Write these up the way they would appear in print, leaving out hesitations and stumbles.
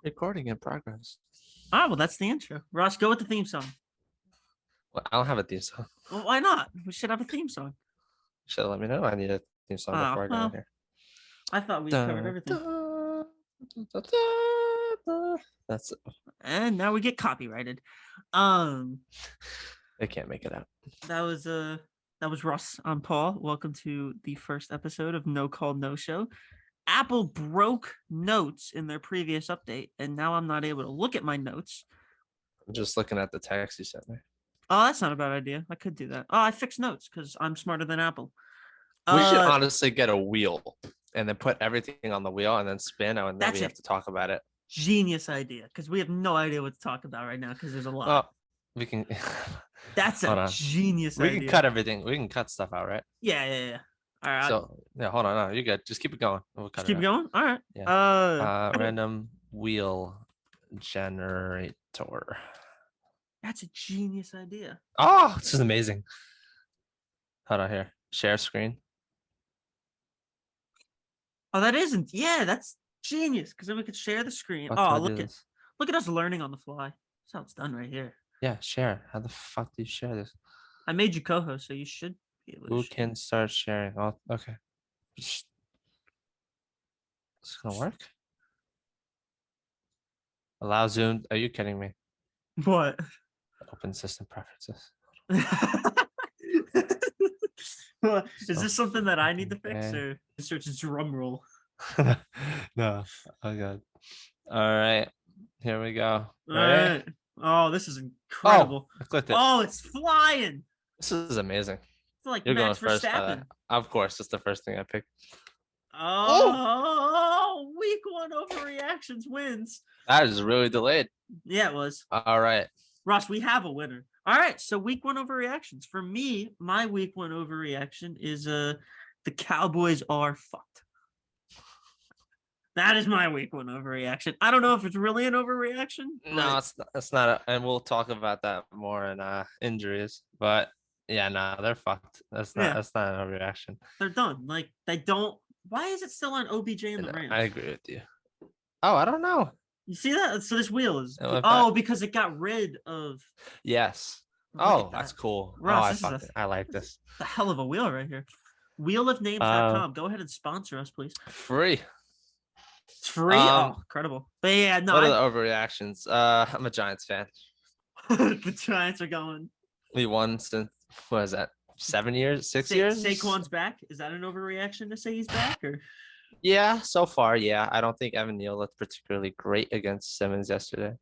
Recording in progress. Well, that's the intro. Ross, go with the theme song. Well, I don't have a theme song. Well, why not? We should have a theme song. Should have let me know. I need a theme song before I go in here. I thought we covered everything. That's it. And now we get copyrighted. They can't make it out. That was Ross. I'm Paul. Welcome to the first episode of No Call No Show. Apple broke notes in their previous update, and now I'm not able to look at my notes. I'm just looking at the text you sent me. Oh, that's not a bad idea. I could do that. Oh, I fixed notes because I'm smarter than Apple. We should honestly get a wheel and then put everything on the wheel and then spin, and then we have to talk about it. Genius idea, because we have no idea what to talk about right now because there's a lot. Well, we can. That's a genius idea. We can cut everything. We can cut stuff out, right? Yeah. All right. So hold on. No, you're good. Just keep it going. We'll cut Just keep it going. All right. Yeah. Random wheel generator. That's a genius idea. Oh, this is amazing. Hold on here. Share screen. Oh, that isn't. Yeah, that's genius. Because then we could share the screen. Look at us learning on the fly. That's how it's done right here. Yeah, share. How the fuck do you share this? I made you co-host, so you should be able to. Who can start sharing? Oh, okay. It's gonna work. Allow Zoom. Are you kidding me? What? Open system preferences. Is this something that I need to fix, or is it just drum roll? No. Oh god. All right. Here we go. All right. Oh, this is incredible. I clicked it. Oh, it's flying. This is amazing. It's like You're Max going first. Verstappen. Of course, it's the first thing I picked. Oh, week one overreactions wins. That is really delayed. Yeah, it was. All right. Ross, we have a winner. All right, so week one overreactions. For me, my week one overreaction is the Cowboys are fucked. That is my week one overreaction. I don't know if it's really an overreaction. No, it's not. And we'll talk about that more in injuries. But yeah, no, they're fucked. That's not an overreaction. They're done. Like, they don't. Why is it still on OBJ and the Rams? I agree with you. Oh, I don't know. You see that? So this wheel is because it got rid of. Yes. Oh, that's cool. Ross, I like this. The hell of a wheel right here. Wheelofnames.com. Go ahead and sponsor us, please. Free. It's free. Incredible. But yeah, no. What are the overreactions? I'm a Giants fan. The Giants are going. We won since, what is that? 7 years? 6 years? Saquon's back. Is that an overreaction to say he's back, or? Yeah, so far, yeah. I don't think Evan Neal looked particularly great against Simmons yesterday.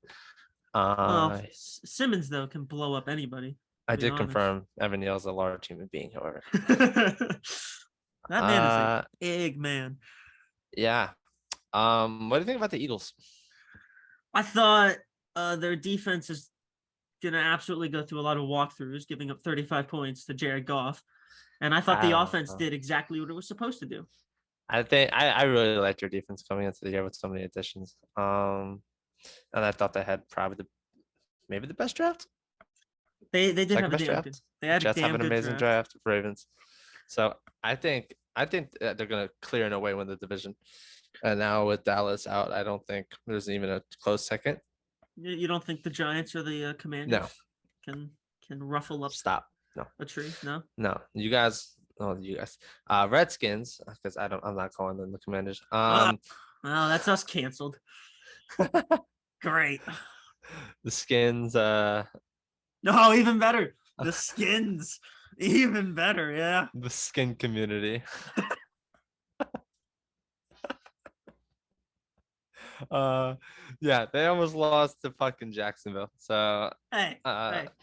Simmons, though, can blow up anybody. I did confirm Evan Neal's a large human being, however. That man is a big man. Yeah. What do you think about the Eagles? I thought their defense is going to absolutely go through a lot of walkthroughs, giving up 35 points to Jared Goff. And I thought the offense did exactly what it was supposed to do. I think I really liked your defense coming into the year with so many additions. And I thought they had probably maybe the best draft. They did have a damn good. They had Jets have an amazing draft. Ravens. So I think that they're going to clear and away win the division. And now with Dallas out, I don't think there's even a close second. You don't think the Giants or the Commanders can ruffle up? Stop. No. A tree? No. No. You guys. Redskins, because I'm not calling them the Commanders. Well, that's us canceled. Great. The Skins. No, even better. The Skins. Even better, yeah. The skin community. Yeah, they almost lost to fucking Jacksonville. So hey,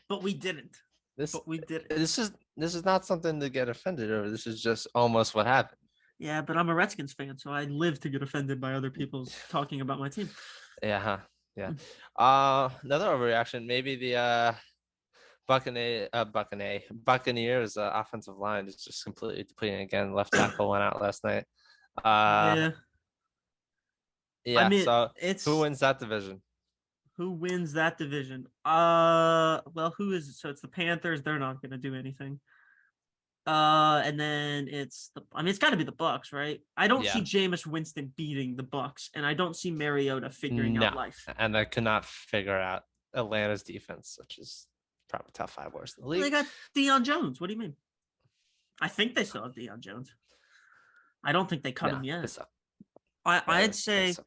but we didn't. This is not something to get offended over. This is just almost what happened. Yeah, but I'm a Redskins fan, so I live to get offended by other people talking about my team. Yeah. Another overreaction, maybe the Buccaneers offensive line is just completely depleting again. Left tackle went out last night. Yeah. I mean, so who wins that division? Who wins that division? Well, who is it? So it's the Panthers. They're not going to do anything. And then it's got to be the Bucks, right? I don't see Yeah. Jameis Winston beating the Bucks, and I don't see Mariota figuring out No. life. And I could not figure out Atlanta's defense, which is probably top 5 worst in the Well, they league. got Deion Jones. What do you mean? I think they still have Deion Jones. I don't think they cut him They yet. suck. I'd They say suck.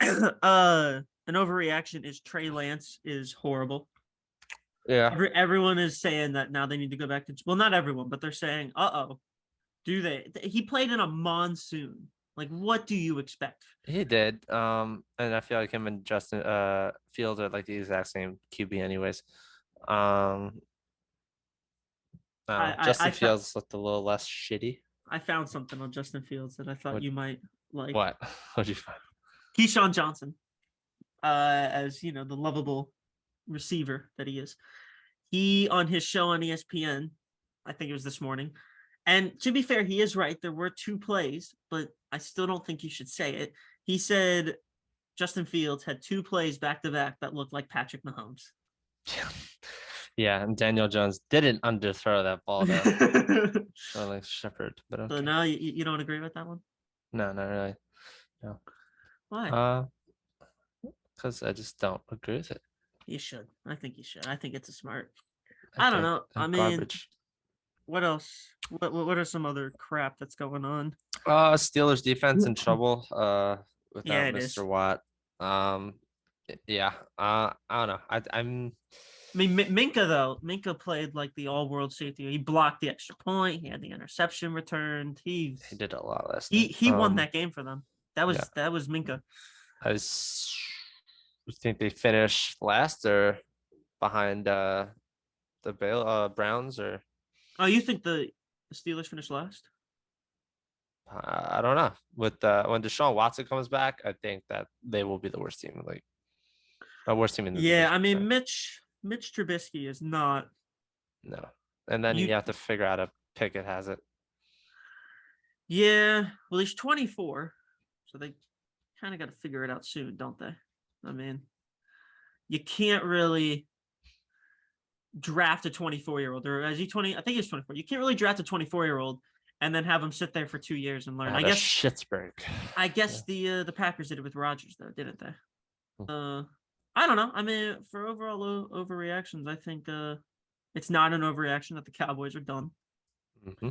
an overreaction is Trey Lance is horrible. Yeah. Everyone is saying that now they need to go back to, well, not everyone, but they're saying, do they? He played in a monsoon. Like, what do you expect? He did. And I feel like him and Justin Fields are like the exact same QB anyways. I don't know. Justin Fields looked a little less shitty. I found something on Justin Fields that I thought you might like. What? What'd you find? Keyshawn Johnson, as the lovable receiver that he is. He on his show on ESPN, I think it was this morning. And to be fair, he is right. There were 2 plays, but I still don't think you should say it. He said Justin Fields had 2 plays back to back that looked like Patrick Mahomes. Yeah, and Daniel Jones didn't underthrow that ball though. Or like Shepard, but okay. So no, you don't agree with that one? No, not really. No. Why? Because I just don't agree with it. You should. I think you should. I think it's a smart. I don't know. I mean, garbage. What else? What are some other crap that's going on? Steelers defense in trouble. Without Mr. Watt. Yeah. I don't know. I mean, Minka played like the all-world safety. He blocked the extra point. He had the interception returned. He did a lot last night. He won that game for them. That was Minka. I think they finished last or behind the Browns or. Oh, you think the Steelers finished last? I don't know. With when Deshaun Watson comes back, I think that they will be the worst team in the league. The worst team in the division, I mean, Mitch Trubisky is not. No, and then you have to figure out if Pickett has it. Yeah, well, he's 24, so they kind of got to figure it out soon, don't they? I mean, you can't really draft a 24-year-old, or is he 20? I think he's 24. You can't really draft a 24-year-old and then have him sit there for 2 years and learn. I guess Schittsburg. I guess the Packers did it with Rodgers, though, didn't they? I don't know. I mean, for overall overreactions, I think it's not an overreaction that the Cowboys are done. Mm-hmm.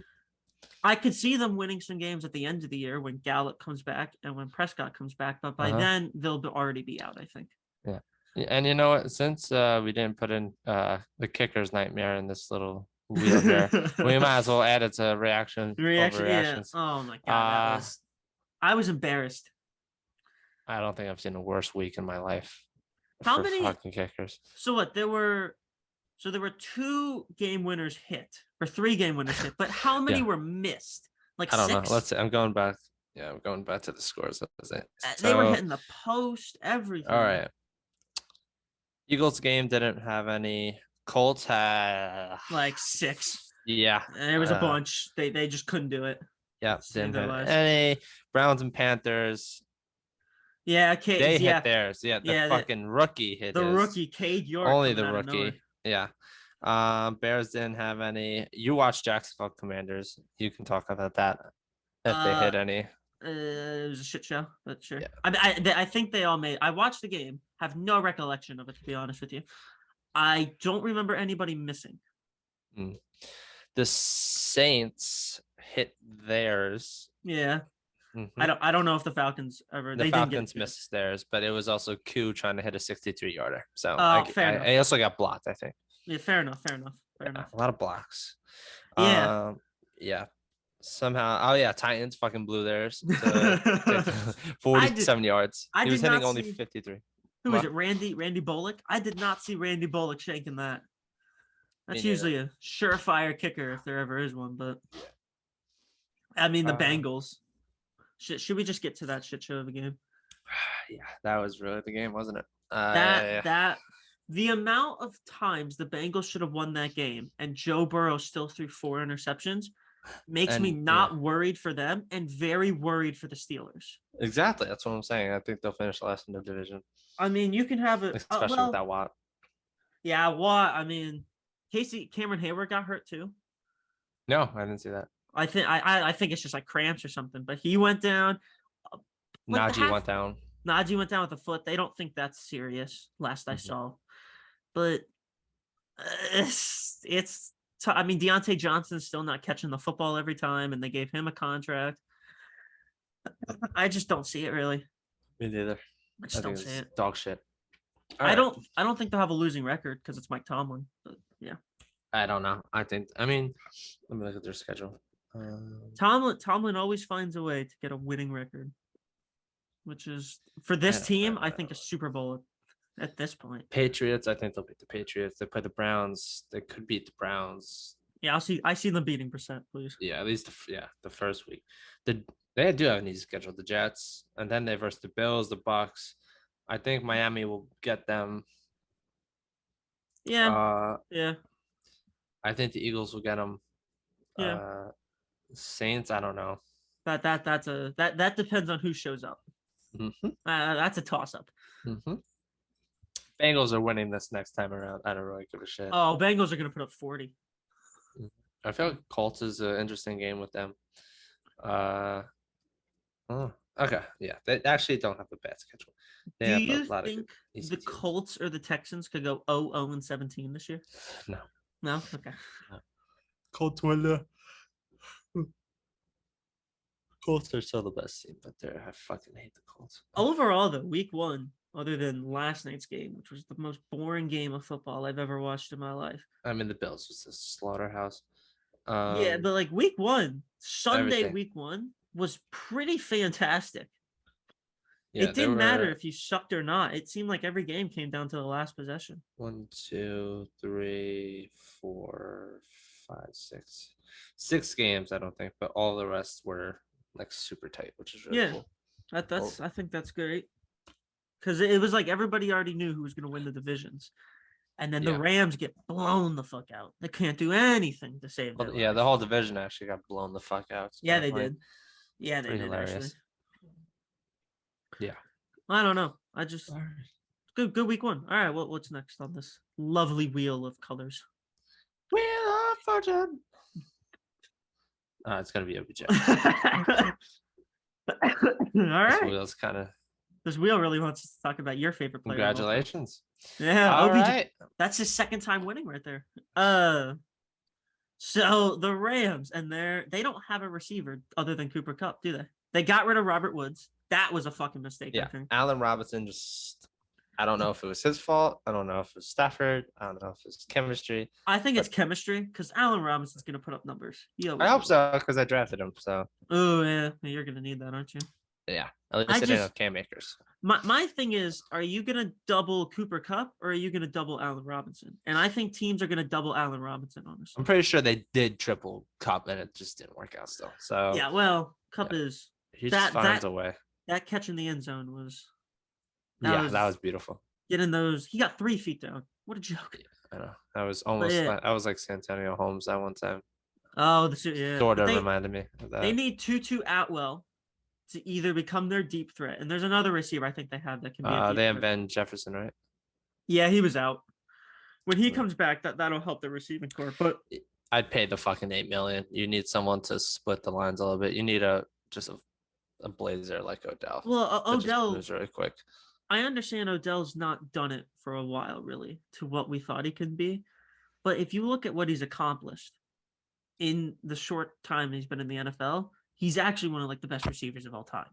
I could see them winning some games at the end of the year when Gallup comes back and when Prescott comes back, but by then they'll already be out, I think. Yeah. And you know what? Since we didn't put in the kicker's nightmare in this little wheel here, we might as well add it to reaction. Yeah. Oh my god, I was embarrassed. I don't think I've seen a worse week in my life. How many fucking kickers? So what? There were 2 game winners hit, or 3 game winners hit, but how many were missed? Like I don't 6? know. Let's see. I'm going back. Yeah, I'm going back to the scores. They were hitting the post, everything. All right. Eagles game didn't have any. Colts had like 6. Yeah, there was a bunch. They just couldn't do it. Yeah, didn't have any. Browns and Panthers. Yeah, they hit theirs. Yeah, the fucking rookie hit the rookie Cade York. Only the rookie. Yeah. Bears didn't have any. You watched Jacksonville Commanders. You can talk about that if they hit any. It was a shit show, but sure. Yeah. I think they all made. I watched the game. Have no recollection of it, to be honest with you. I don't remember anybody missing. The Saints hit theirs. Yeah. Mm-hmm. I don't know if the Falcons ever. The Falcons missed theirs, but it was also Q trying to hit a 63-yarder. So I also got blocked, I think. Yeah, fair enough. A lot of blocks. Yeah. Yeah. Somehow, Titans fucking blew theirs to 47 yards. He was hitting only 53. Who was it? Randy Bullock? I did not see Randy Bullock shanking that. That's usually a surefire kicker if there ever is one, but I mean the Bengals. Should we just get to that shit show of a game? Yeah, that was really the game, wasn't it? The amount of times the Bengals should have won that game and Joe Burrow still threw 4 interceptions makes me not worried for them and very worried for the Steelers. Exactly. That's what I'm saying. I think they'll finish last in the division. I mean, you can have it. Especially without Watt. Yeah, Watt. I mean, Cameron Hayward got hurt too. No, I didn't see that. I think it's just like cramps or something. But he went down. Like the Najee half went down. Najee went down with a foot. They don't think that's serious. Last I Mhm. saw, but I mean, Deontay Johnson's still not catching the football every time, and they gave him a contract. I just don't see it really. Me neither. I I just don't think see it's it. dog shit. All I right. don't. I don't think they'll have a losing record because it's Mike Tomlin. But yeah, I don't know. I mean, let me look at their schedule. Tomlin always finds a way to get a winning record, which is for this team. I think a Super Bowl at this point. Patriots. I think they'll beat the Patriots. They play the Browns. They could beat the Browns. Yeah, I see them beating percent, please. Yeah, at least the first week. They do have an easy schedule. The Jets, and then they versus the Bills, the Bucks. I think Miami will get them. Yeah, yeah, I think the Eagles will get them. yeah. Saints. I don't know. That depends on who shows up. Mm-hmm. That's a toss up. Mm-hmm. Bengals are winning this next time around. I don't really give a shit. Oh, Bengals are gonna put up 40. I feel like Colts is an interesting game with them. Okay, yeah, they actually don't have a bad schedule. They Do have a you lot of think easy the teams. Colts or the Texans could go 0-17 this year? No. No? Okay. No. Colts will. Colts are still the best team, but I fucking hate the Colts. Overall, though, week one, other than last night's game, which was the most boring game of football I've ever watched in my life. I mean, the Bills was a slaughterhouse. Yeah, but like week one, Sunday everything. week one was pretty fantastic. Yeah, it didn't matter if you sucked or not. It seemed like every game came down to the last possession. 1, 2, 3, 4, 5, 6. 6 games, I don't think, but all the rest were like super tight, which is really cool. That's I think that's great. Because it was like everybody already knew who was going to win the divisions. And then the Rams get blown the fuck out. They can't do anything to save their life. The whole division actually got blown the fuck out. Yeah, they did. Yeah, they did hilarious. actually. Yeah. I don't know. I just good week one. All right, what's next on this lovely wheel of colors? Wheel of Fortune. It's gonna be OBJ. All right. This wheel's kind of. This wheel really wants to talk about your favorite player. Congratulations. Yeah, all OBJ. Right. That's his second time winning right there. So the Rams and they don't have a receiver other than Cooper Kupp, do they? They got rid of Robert Woods. That was a fucking mistake. Yeah, I think. Allen Robinson just. I don't know if it was his fault. I don't know if it was Stafford. I don't know if it's chemistry. I think it's chemistry because Allen Robinson's going to put up numbers. I hope so because I drafted him. So. Oh yeah, you're going to need that, aren't you? Yeah, at least I didn't have Cam Akers. My thing is, are you going to double Cooper Kupp or are you going to double Allen Robinson? And I think teams are going to double Allen Robinson, honestly. I'm pretty sure they did triple Kupp and it just didn't work out still. So yeah, well, Kupp is he just finds a way. That catch in the end zone was. That was beautiful. Getting those, he got 3 feet down. What a joke! I know that was almost. I was like Santonio Holmes that one time. Oh, Sort of reminded me of that. They need Tutu Atwell to either become their deep threat, and there's another receiver I think they have that can be. They have Van Jefferson, right? Yeah, he was out. When he comes back, that'll help the receiving corps. But I'd pay the fucking $8 million. You need someone to split the lines a little bit. You need a blazer like Odell. Well, Odell moves really quick. I understand Odell's not done it for a while, really, to what we thought he could be. But if you look at what he's accomplished in the short time he's been in the NFL, he's actually one of like the best receivers of all time.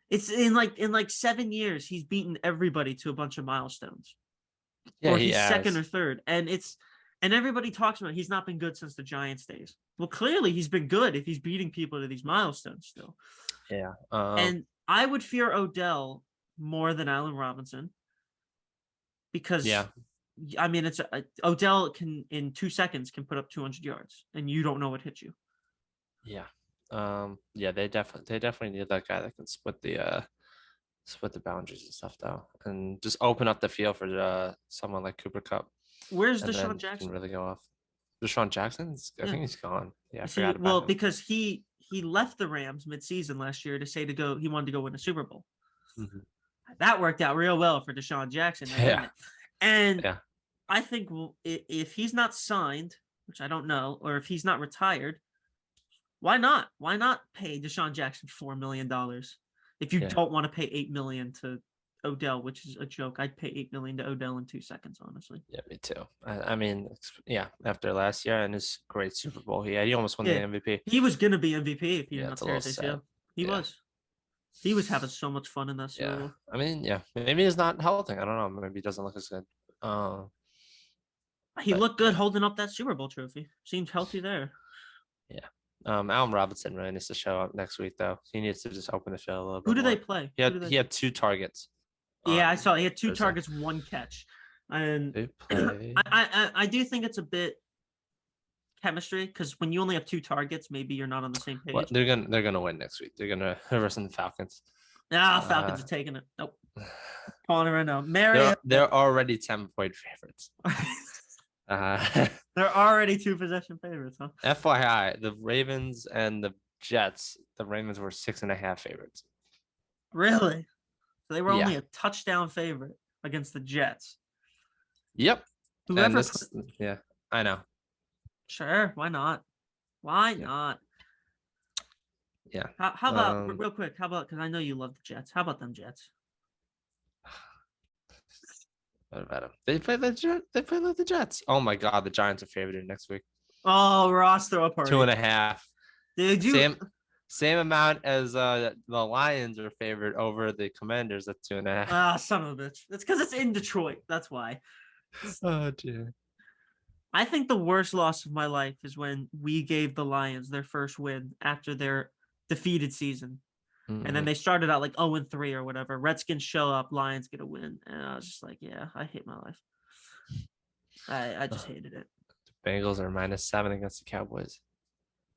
It's in 7 years, he's beaten everybody to a bunch of milestones. Yeah, or he's second or third. And everybody talks about he's not been good since the Giants days. Well, clearly he's been good if he's beating people to these milestones still. Yeah. And I would fear Odell more than Allen Robinson because I mean it's Odell can in 2 seconds can put up 200 yards and you don't know what hit you. Yeah. They definitely need that guy that can split the boundaries and stuff though, and just open up the field for someone like Cooper Kupp. Where's Deshaun Jackson? Can really go off. Deshaun Jackson? I think he's gone. Yeah, I forgot about him. Because he left the Rams mid-season last year to say he wanted to go win a Super Bowl. Mm-hmm. That worked out real well for Deshaun Jackson. And I think if he's not signed which I don't know, or if he's not retired, why not? Why not pay Deshaun Jackson $4 million if you Yeah. don't want to pay $8 million to Odell, which is a joke? I'd pay $8 million to Odell in 2 seconds, honestly. Yeah, me too. I mean, yeah, after last year and his great Super Bowl he almost won the Yeah, MVP. he was gonna be MVP if he did Yeah, not it's a tear little his sad. ACL. He Yeah, was. He was having so much fun in that Super yeah. Bowl. I mean, yeah, maybe he's not healthy. I don't know. Maybe he doesn't look as good. He But looked good yeah, holding up that Super Bowl trophy. Seems healthy there. yeah. Allen Robinson really needs to show up next week, though. He needs to just open the field a little Who bit do they more. play? He Who had do they? he had 2 targets Yeah, I on saw he had 2 Thursday. targets, 1 catch, and They I, play. I do think it's a bit chemistry because when you only have 2 targets, maybe you're not on the same Well, page. they're gonna win next week. They're gonna versus the Falcons. Falcons are taking it. Nope, calling it right now. They're already 10-point favorites. Uh, They're already 2 possession favorites, huh? FYI, the Ravens and the Jets. The Ravens were 6.5 favorites. Really? So they were Yeah. only a touchdown favorite against the Jets. Yep. Whoever And this, yeah, I know. Sure, why not? Why not? Yeah. How about real quick? How about because I know you love the Jets. How about them Jets? What about them? They play the Jets. Oh my God, the Giants are favored next week. Oh, Ross, throw a party. 2.5. Did you? Same amount as the Lions are favored over the Commanders at 2.5. Ah, son of a bitch. It's because it's in Detroit. That's why. Oh dear. I think the worst loss of my life is when we gave the Lions their first win after their defeated season. And then they started out like 0-3 or whatever. Redskins show up, Lions get a win. And I was just like, yeah, I hate my life. I just hated it. The Bengals are -7 against the Cowboys.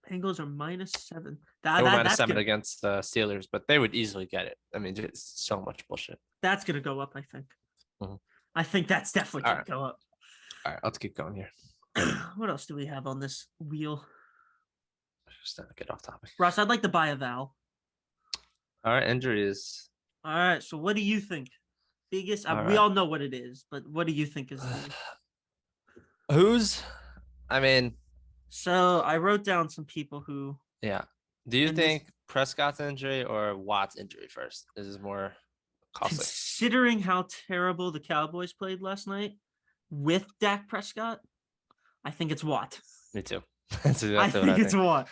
Bengals are -7. They were That's -7 gonna, against the Steelers, but they would easily get it. I mean, it's so much bullshit. that's gonna go up, I think. Mhm. I think that's definitely gonna right. go up. All right, let's keep going here. What else do we have on this wheel? Just to get off topic. Ross, I'd like to buy a vowel. All right, injuries. All right, so what do you think? Biggest, we all know what it is, but what do you think is who's? I mean, so I wrote down some people who. Yeah. Do you think Prescott's injury or Watt's injury first? This is more costly. Considering how terrible the Cowboys played last night with Dak Prescott, I think it's Watt. Me too. That's exactly I think it's Watt.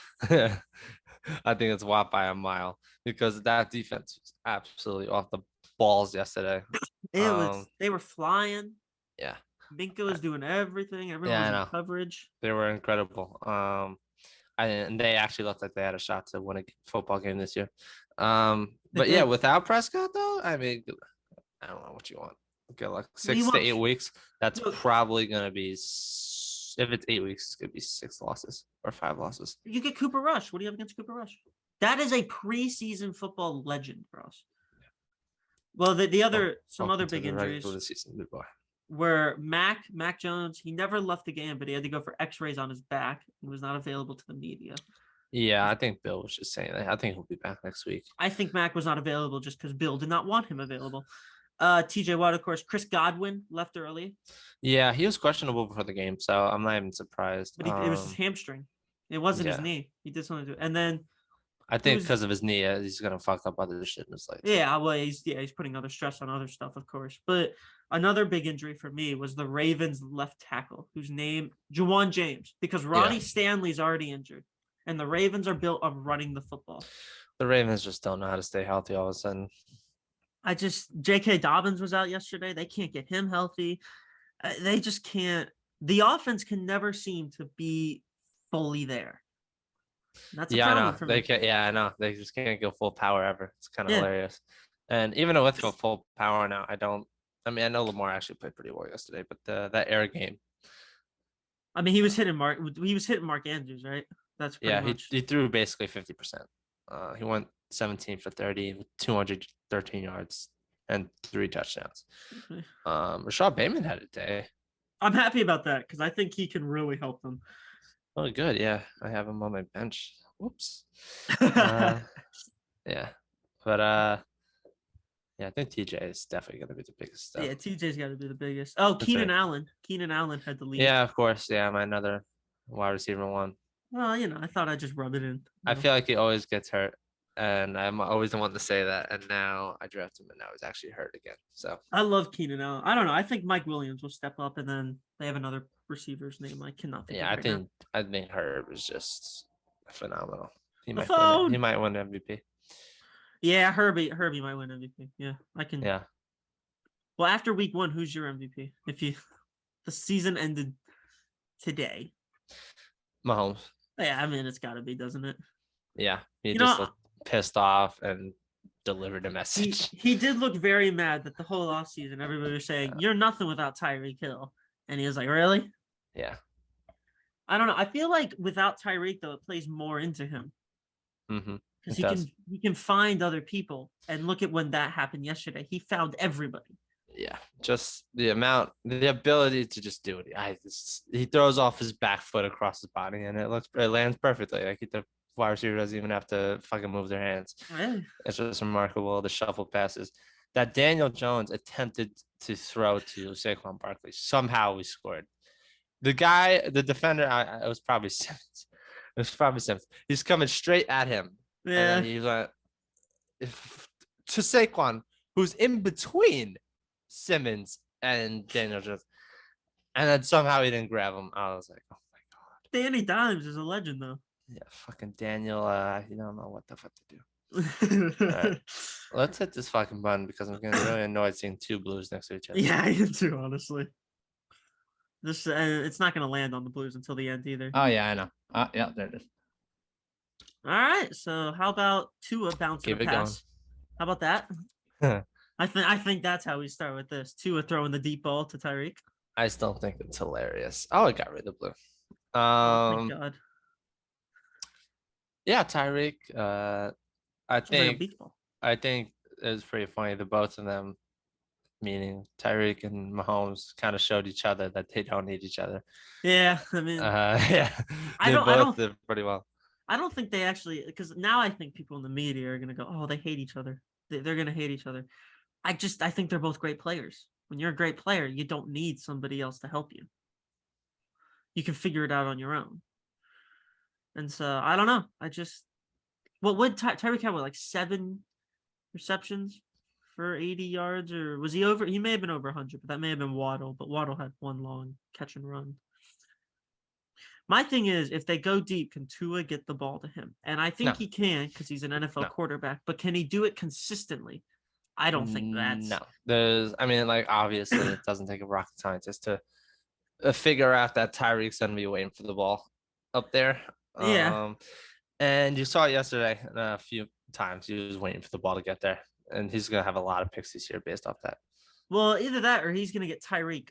I think it's Watt by a mile because that defense was absolutely off the balls yesterday. They were flying. Yeah. Minka was doing everything. Everyone was in coverage. They were incredible. And they actually looked like they had a shot to win a football game this year. But yeah, without Prescott though, I mean, I don't know what you want. Okay, like 6 to 8 weeks. That's probably gonna be. If it's 8 weeks, it's gonna be 6 losses or 5 losses. You get Cooper Rush. What do you have against Cooper Rush? That is a preseason football legend for us. Well, some other big injuries were Mac Jones. He never left the game, but he had to go for X-rays on his back and was not available to the media. Yeah, I think Bill was just saying that. I think he'll be back next week. I think Mac was not available just because Bill did not want him available. TJ Watt, of course. Chris Godwin left early. Yeah, he was questionable before the game, so I'm not even surprised. But it was his hamstring. It wasn't his knee. He did something to it. And then I think because of his knee, he's gonna fuck up other shit in his legs. Yeah, well, he's putting other stress on other stuff, of course. But another big injury for me was the Ravens left tackle, whose name Juwan James, because Ronnie Stanley's already injured, and the Ravens are built on running the football. The Ravens just don't know how to stay healthy all of a sudden. J.K. Dobbins was out yesterday. They can't get him healthy. They just can't. The offense can never seem to be fully there. That's a problem for me. They can't. Yeah, I know. They just can't go full power ever. It's kind of hilarious. And even with full power now, I know Lamar actually played pretty well yesterday, but that air game. I mean, he was hitting Mark Andrews, right? That's pretty much. He threw basically 50%. He went 17 for 30 with 213 yards and 3 touchdowns. Okay. Rashad Bateman had a day. I'm happy about that because I think he can really help them. Oh, good. Yeah, I have him on my bench. Whoops. Yeah, but I think TJ is definitely going to be the biggest stuff. Yeah, TJ's got to be the biggest. Oh, Keenan Allen. Keenan Allen had the lead. Yeah, of course. Yeah, my another wide receiver one. Well, I thought I'd just rub it in. I feel like he always gets hurt, and I'm always the one to say that. And now I draft him, and now he's actually hurt again. So I love Keenan Allen. I don't know. I think Mike Williams will step up, and then they have another receiver's name I cannot think yeah, of I right now. think I think Hurd was just phenomenal. He The might win it. He phone. might win MVP. Yeah, Herbie might win MVP. Yeah, I can. Yeah, Well, after week 1, who's your MVP? If the season ended today. Mahomes. Yeah, I mean it's got to be, doesn't it? Yeah, he You just know, looked pissed off and delivered a he message. he did look very mad that the whole offseason everybody was saying you're nothing without Tyreek Hill, and he was like, really? Yeah. I don't know. I feel like without Tyreek though, it plays more into him Mm-hmm. because It does. he can find other people. And look at when that happened yesterday. He found everybody. Yeah, just the ability to just do it. He throws off his back foot across his body, and it lands perfectly. Like the wide receiver doesn't even have to fucking move their hands. Really? It's just remarkable. The shuffle passes that Daniel Jones attempted to throw to Saquon Barkley. Somehow we scored. The defender, it was probably Simmons. It was probably Simmons. He's coming straight at him, and Yeah. then he's like, to Saquon, who's in between Simmons and Daniel Jones, and then somehow he didn't grab him. I was like, oh my god. Danny Dimes is a legend though. Yeah, fucking Daniel. You don't know what the fuck to do. All right, let's hit this fucking button because I'm getting really annoyed seeing two blues next to each other. Yeah, I am too, honestly. This it's not going to land on the Blues until the end either. Oh yeah, I know. Yeah, there it is. All right, so how about Tua bouncing a pass? How about that? I think that's how we start with this. Tua throwing the deep ball to Tyreek. I still think it's hilarious. Oh, I got rid of blue. Oh my god. Yeah, Tyreek. I think it's pretty funny. The both of them, meaning Tyreek and Mahomes, kind of showed each other that they don't need each other. Yeah, I mean, yeah, I don't did pretty well. I don't think they actually, because now I think people in the media are gonna go, oh, they hate each other. They're gonna hate each other. I think they're both great players. When you're a great player, you don't need somebody else to help you. You can figure it out on your own. And so I don't know. What would Tyreek have? What, like 7 receptions for 80 yards, or was he over? He may have been over 100, but that may have been Waddle. But Waddle had one long catch and run. My thing is, if they go deep, can Tua get the ball to him? And I think he can because he's an NFL quarterback. But can he do it consistently? I don't think that's no. Obviously, it doesn't take a rocket scientist to figure out that Tyreek's gonna be waiting for the ball up there. Yeah. And you saw it yesterday a few times. He was waiting for the ball to get there, and he's gonna have a lot of picks this year based off that. Well, either that or he's gonna get Tyreek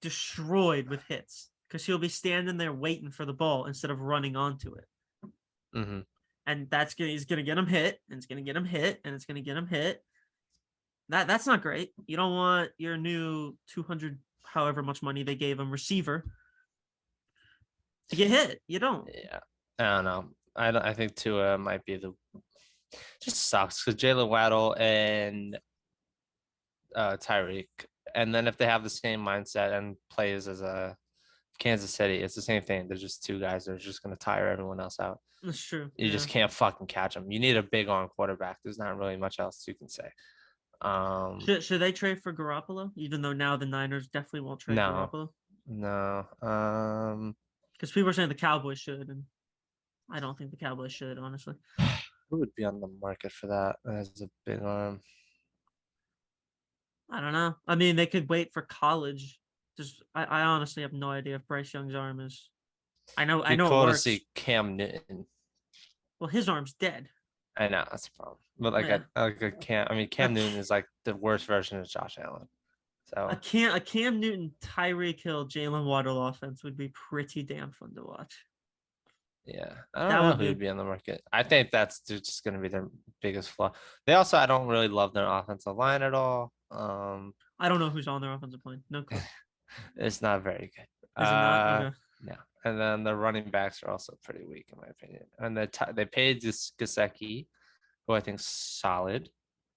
destroyed with hits because he'll be standing there waiting for the ball instead of running onto it. Mm-hmm. And he's gonna get him hit, and it's gonna get him hit, and it's gonna get him hit. That's not great. You don't want your new 200, however much money they gave him, receiver to get hit. You don't. Yeah, I don't know. I think Tua might be just sucks because Jalen Waddle and Tyreek, and then if they have the same mindset and plays as a Kansas City, it's the same thing. They're just two guys that are just going to tire everyone else out. That's true. You just can't fucking catch them. You need a big arm quarterback. There's not really much else you can say. Should they trade for Garoppolo? Even though now the Niners definitely won't trade Garoppolo. No. Because people are saying the Cowboys should, and I don't think the Cowboys should, honestly. Who would be on the market for that as a big arm? I don't know. I mean, they could wait for college. I honestly have no idea if Bryce Young's arm is. I know it works. To see Cam Newton. Well, his arm's dead. I know that's a problem, but Cam Newton is like the worst version of Josh Allen. So a Cam Newton, Tyreek Hill, Jalen Waddle offense would be pretty damn fun to watch. Yeah, I don't know who would be on the market. I think that's just going to be their biggest flaw. I don't really love their offensive line at all. I don't know who's on their offensive line. No clue. It's not very good. Is it not? Okay. No. And then the running backs are also pretty weak, in my opinion. And they paid this Gesicki, who I think is solid.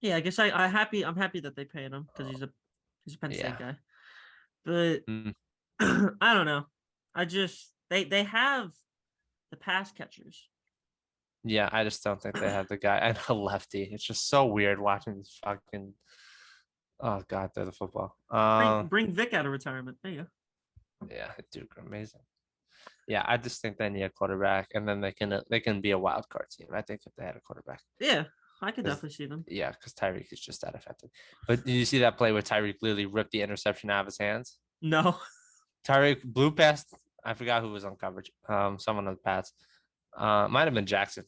Yeah, I guess I'm happy that they paid him because he's a Penn State guy. But I don't know. They have the pass catchers. Yeah, I just don't think they have the guy and a lefty. It's just so weird watching this fucking. Oh God, they're the football. Bring Vic out of retirement. There you go. Yeah, Duke, amazing. Yeah, I just think they need a quarterback, and then they can be a wild card team. I think if they had a quarterback. Yeah, I could definitely see them. Yeah, because Tyreek is just that effective. But did you see that play where Tyreek literally ripped the interception out of his hands? No. Tyreek blew past. I forgot who was on coverage. Someone on the pass. Might have been Jackson.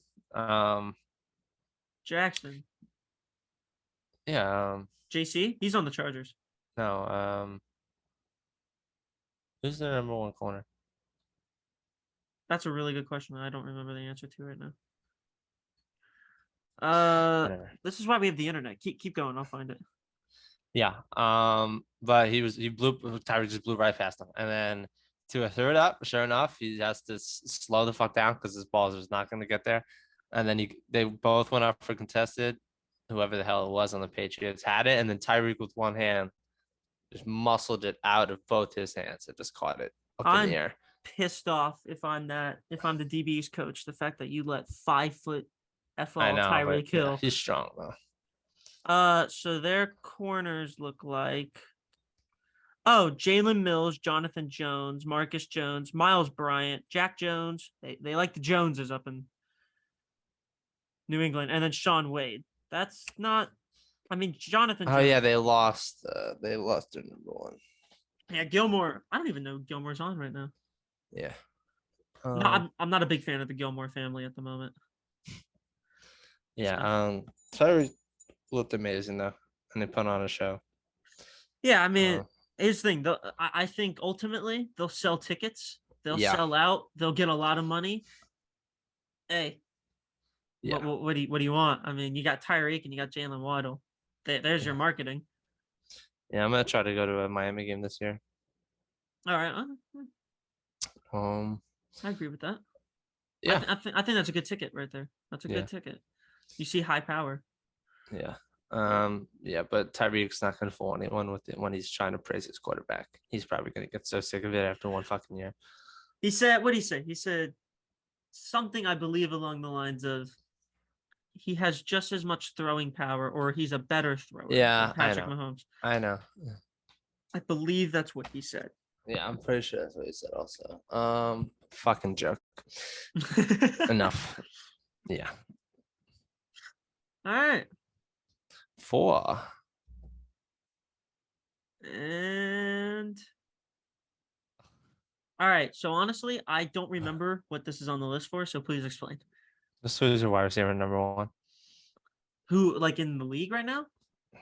Jackson. Yeah. JC, he's on the Chargers. No. Who's the number one corner? That's a really good question. I don't remember the answer to right now. Whatever. This is why we have the internet. Keep going. I'll find it. Yeah. But Tyreek just blew right past him, and then to a third up, sure enough, he has to slow the fuck down because his balls is not going to get there, and then they both went up for contested. Whoever the hell it was on the Patriots had it, and then Tyreek with one hand just muscled it out of both his hands. It just caught it up in the air. Pissed off if I'm the DB's coach. The fact that you let 5 foot FL I know, Tyreek Hill. Yeah, he's strong though. So their corners look like Jalen Mills, Jonathan Jones, Marcus Jones, Miles Bryant, Jack Jones. They like the Joneses up in New England, and then Sean Wade. That's not. I mean, Jonathan. Oh yeah, they lost. They lost their number one. Yeah, Gilmore. I don't even know Gilmore's on right now. Yeah. No, I'm not a big fan of the Gilmore family at the moment. Yeah. Tyreek looked amazing though, and they put on a show. Yeah, I mean, here's the thing. I think ultimately they'll sell tickets. They'll sell out. They'll get a lot of money. Hey. Yeah. What do you want? I mean, you got Tyreek and you got Jalen Waddle. There's your marketing. Yeah, I'm gonna try to go to a Miami game this year. All right. I agree with that. Yeah, I think that's a good ticket right there. That's a good ticket. You see high power. Yeah. Yeah, but Tyreek's not gonna fool anyone with it when he's trying to praise his quarterback. He's probably gonna get so sick of it after one fucking year. He said, what did he say? He said something I believe along the lines of he has just as much throwing power, or he's a better thrower than Patrick Mahomes. I know. I believe that's what he said. Yeah, I'm pretty sure that's what he said also. Fucking joke. Enough. Yeah. All right. 4. And all right. So honestly, I don't remember what this is on the list for. So please explain. This was your wide receiver number 1. Who, like in the league right now?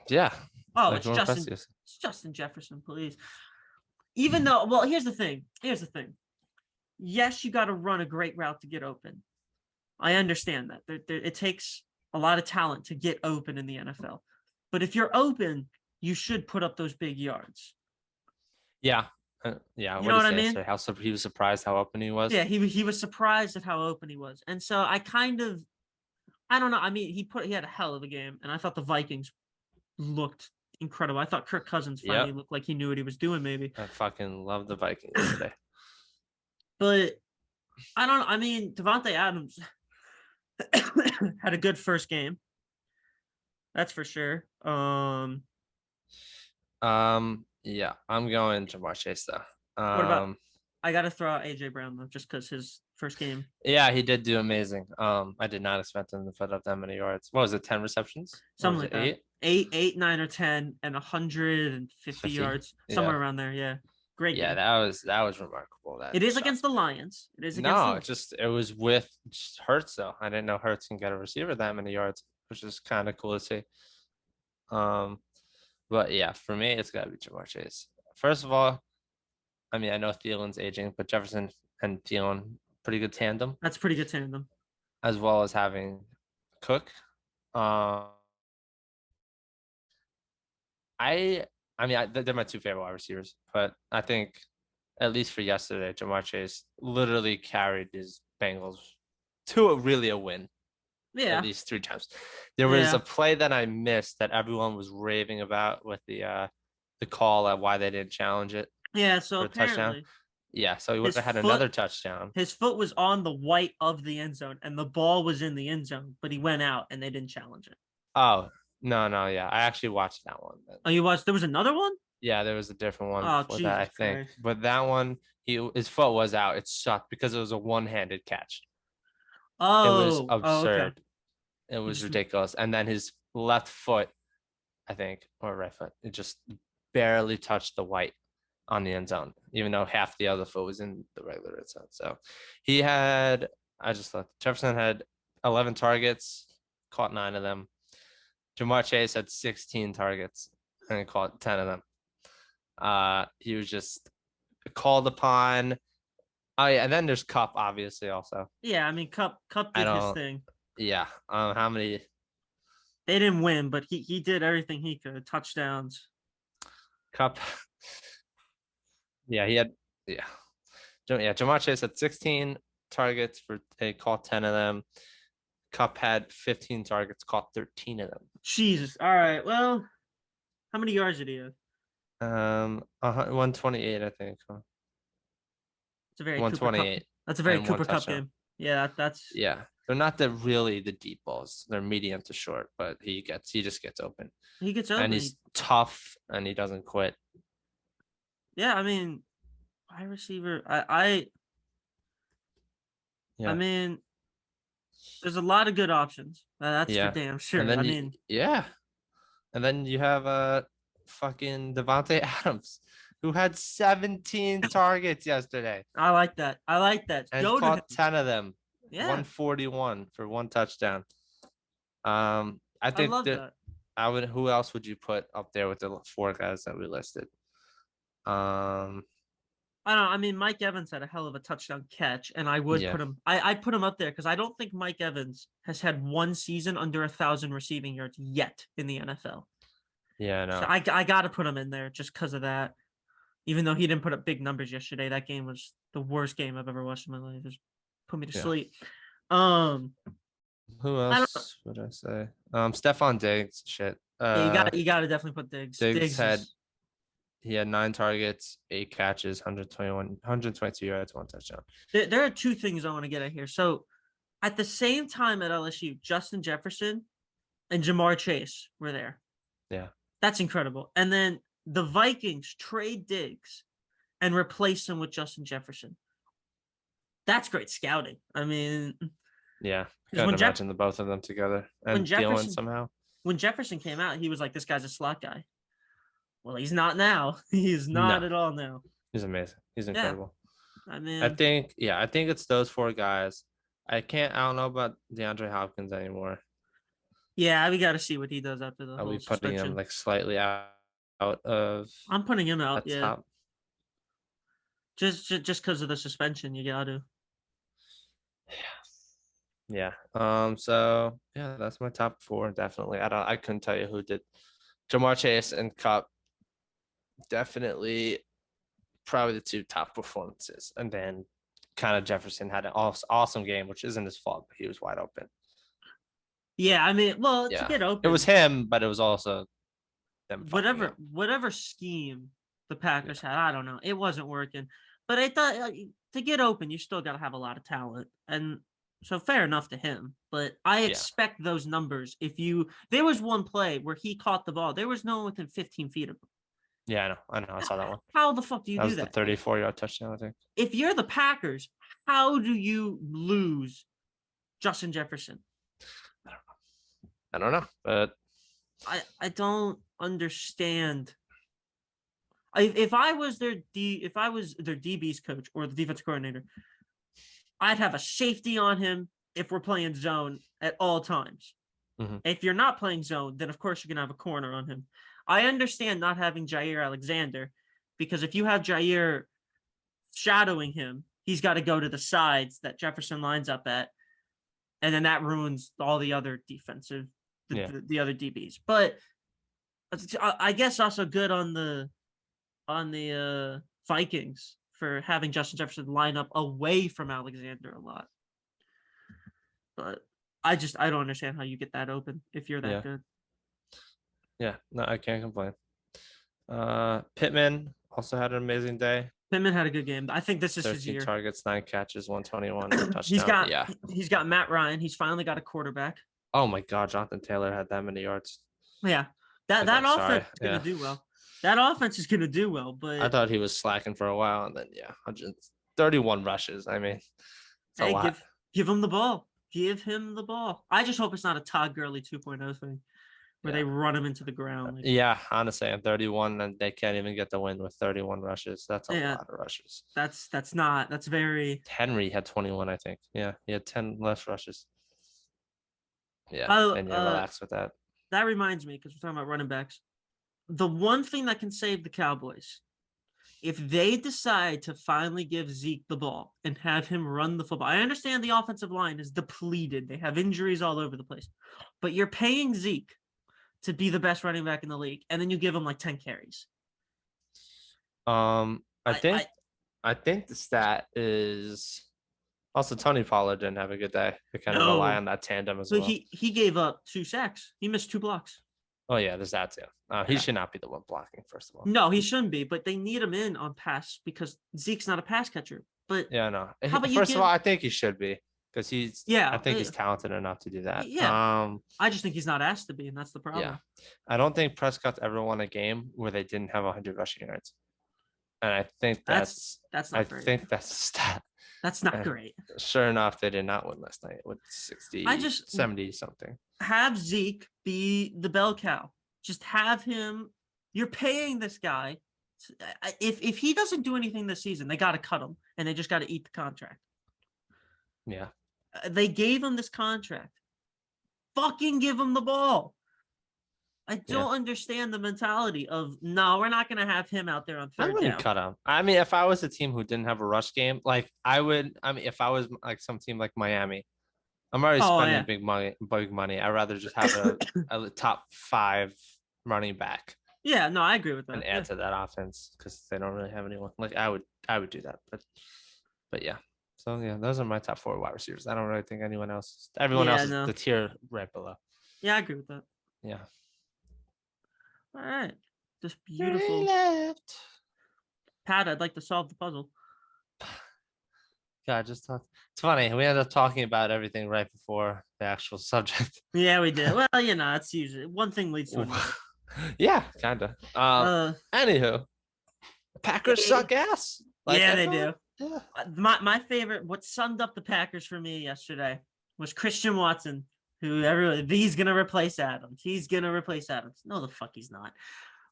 Yeah. Oh, like it's Justin Jefferson, please. Even though, well, here's the thing. Yes, you got to run a great route to get open. I understand that. It takes a lot of talent to get open in the NFL. But if you're open, you should put up those big yards. Yeah. Yeah. You know what I mean? He was surprised how open he was. Yeah, he was surprised at how open he was. And so I don't know. I mean, he had a hell of a game, and I thought the Vikings looked incredible. I thought Kirk Cousins finally looked like he knew what he was doing, maybe. I fucking love the Vikings today. But I don't know. I mean, Devonte Adams had a good first game. That's for sure. Yeah, I'm going Jamar Chase though. What about? I got to throw out AJ Brown though, just because his first game. Yeah, he did do amazing. I did not expect him to put up that many yards. What was it? 10 receptions? Something like that. 8, 9, or 10, and 150 yards, somewhere around there. Yeah, great. Yeah, game. that was remarkable. It is against the Lions. It is against. It was with Hurts though. I didn't know Hurts can get a receiver that many yards, which is kind of cool to see. But yeah, for me, it's gotta be Jamar Chase. First of all, I mean, I know Thielen's aging, but Jefferson and Thielen, pretty good tandem. That's pretty good tandem. As well as having Cook. They're my 2 favorite wide receivers, but I think at least for yesterday, Jamar Chase literally carried his Bengals to a win. Yeah. At least 3 times. There was a play that I missed that everyone was raving about with the call at why they didn't challenge it. Yeah, so apparently Yeah, so he would His have had foot another touchdown. his foot was on the white of the end zone, and the ball was in the end zone, but he went out, and they didn't challenge it. Oh, no, yeah. I actually watched that one. Oh, you watched? There was another one. Yeah, there was a different one Oh, before that, I Jesus think. Christ! But that one, his foot was out. It sucked because it was a one-handed catch. It was Oh, okay. absurd. It He was just ridiculous. And then his left foot, I think, or right foot, it just barely touched the white on the end zone, even though half the other foot was in the regular end zone. So he had, I just thought Jefferson had 11 targets, caught 9 of them. Jamar Chase had 16 targets and he caught 10 of them. He was just called upon. Oh yeah, and then there's Cup, obviously, also. yeah. I mean, Cup I did his don't. thing. Yeah. How many? They didn't win, but he did everything he could. Touchdowns. Cup. Yeah, he had. Yeah. Yeah, Jamar Chase had 16 targets for he caught 10 of them. Cup had 15 targets, caught 13 of them. Jesus. All right. Well, how many yards did he have? 128, I think. It's a very Cooper Cup. 128 That's a very and one Cooper Cup touchdown. game. Yeah, that's Yeah, they're not really the deep balls. They're medium to short, but he just gets open, he gets and open. he's tough, and he doesn't quit. Yeah, I mean, wide receiver. I Yeah, mean, there's a lot of good options. That's for yeah, damn and sure. then I mean, yeah, and then you have fucking Devonte Adams, who had 17 targets yesterday I like that. I like that. and Go to him. caught 10 of them, Yeah, 141 for one touchdown. I I think love that that. I would. Who else would you put up there with the 4 guys that we listed? Um, I don't know. I mean, Mike Evans had a hell of a touchdown catch, and I would yeah, put him. I'd put him up there because I don't think Mike Evans has had one season under 1,000 receiving yards yet in the NFL. yeah, I So know. I got to put him in there just because of that. Even though he didn't put up big numbers yesterday, that game was the worst game I've ever watched in my life. It just put me to Yeah. sleep. Um, Who I don't know. else would I say? Stephon Diggs. Shit. Yeah, you got to definitely put Diggs. Diggs Diggs had is he had 9 targets, 8 catches, 122 yards, 1 touchdown. there are two things I want to get at here. So at the same time at LSU, Justin Jefferson and Jamar Chase were there. Yeah. That's incredible. And then the Vikings trade Diggs and replace him with Justin Jefferson. That's great scouting. I mean, Yeah. because Couldn't imagine the both of them together when and Thielen Jefferson somehow. when Jefferson came out, he was like, "This guy's a slot guy." Well, he's not now. He is not No, at all now. he's amazing. He's Yeah, incredible. I mean, I think it's those 4 guys. I don't know about DeAndre Hopkins anymore. yeah, we got to see what he does after the Are we whole putting him suspension. like slightly out of I'm putting him out. that Yeah, top? just because of the suspension, you got to. Yeah. So yeah, that's my top 4. Definitely. I couldn't tell you who did. Jamar Chase and Cup. Definitely, probably the 2 top performances, and then kind of Jefferson had an awesome game, which isn't his fault, but he was wide open. Yeah, I mean, well, to Yeah, get it was open, him, but it was also them fucking up. whatever scheme the Packers had, I don't know, it wasn't working. But I thought to get open, you still got to have a lot of talent, and so fair enough to him. But I Yeah. expect those numbers. There was one play where he caught the ball, there was no one within 15 feet of him. Yeah, I know, I saw that one. How the fuck do you That do was the that? 34-yard touchdown, I think. If you're the Packers, how do you lose Justin Jefferson? I don't know, but I don't understand. If I was their DB's coach or the defense coordinator, I'd have a safety on him if we're playing zone at all times. Mhm. If you're not playing zone, then of course you're gonna have a corner on him. I understand not having Jair Alexander, because if you have Jair shadowing him, he's got to go to the sides that Jefferson lines up at, and then that ruins all the other defensive, the other DBs. But I guess also good on the Vikings for having Justin Jefferson line up away from Alexander a lot. But I don't understand how you get that open if you're that good. Yeah, no, I can't complain. Pittman also had an amazing day. Pittman had a good game. I think this is his 13 year. targets, 9 catches, 121 He's touchdown. got Yeah. he's got Matt Ryan. He's finally got a quarterback. Oh my God, Jonathan Taylor had that many yards. Yeah, that Okay, sorry. offense is gonna Yeah. do well. That offense is gonna do well, I but thought he was slacking for a while, and then 131 rushes. I mean, it's a hey, lot. give him the ball. Give him the ball. I just hope it's not a Todd Gurley 2.0 thing where they run him into the ground. Yeah, honestly, I'm 31, and they can't even get the win with 31 rushes. That's a Yeah, lot of rushes. That's very. Henry had 21, I think. Yeah, he had 10 less rushes. Yeah, Oh, and you relax with that. That reminds me, because we're talking about running backs. The one thing that can save the Cowboys, if they decide to finally give Zeke the ball and have him run the football. I understand the offensive line is depleted. They have injuries all over the place. But you're paying Zeke to be the best running back in the league, and then you give him like 10 carries. I think the stat is also Tony Pollard didn't have a good day. They kind of rely on that tandem as well. He gave up 2 sacks. He missed 2 blocks. Oh yeah, there's that too. He should not be the one blocking, first of all. No, he shouldn't be, but they need him in on pass because Zeke's not a pass catcher. But yeah, no. First of all, I think he should be because I think he's talented enough to do that. Yeah. I just think he's not asked to be, and that's the problem. Yeah. I don't think Prescott's ever won a game where they didn't have 100 rushing yards. And I think that's not great. I think that's a stat. That's not great. Sure enough, they did not win last night with 70 something. Have Zeke be the bell cow. Just have him. You're paying this guy. If he doesn't do anything this season, they got to cut him, and they just got to eat the contract. Yeah. They gave him this contract. Fucking give him the ball. I don't understand the mentality of, no, we're not going to have him out there on third down. Cut him. I mean, if I was a team who didn't have a rush game, like if I was like some team like Miami, I'm already spending big money. I'd rather just have a top 5 running back. Yeah, no, I agree with that. And add to that offense because they don't really have anyone. Like I would do that, but yeah. So yeah, those are my top 4 wide receivers. I don't really think anyone else. Everyone else is the tier right below. Yeah, I agree with that. Yeah. All right, just beautiful. Pat, I'd like to solve the puzzle. God, just talk. It's funny. We ended up talking about everything right before the actual subject. Yeah, we did. Well, it's usually one thing leads to another. Yeah, kind of. Anywho, Packers suck ass. They do. Yeah. My favorite, what summed up the Packers for me yesterday was Christian Watson, who he's going to replace Adams. He's going to replace Adams. No, the fuck he's not.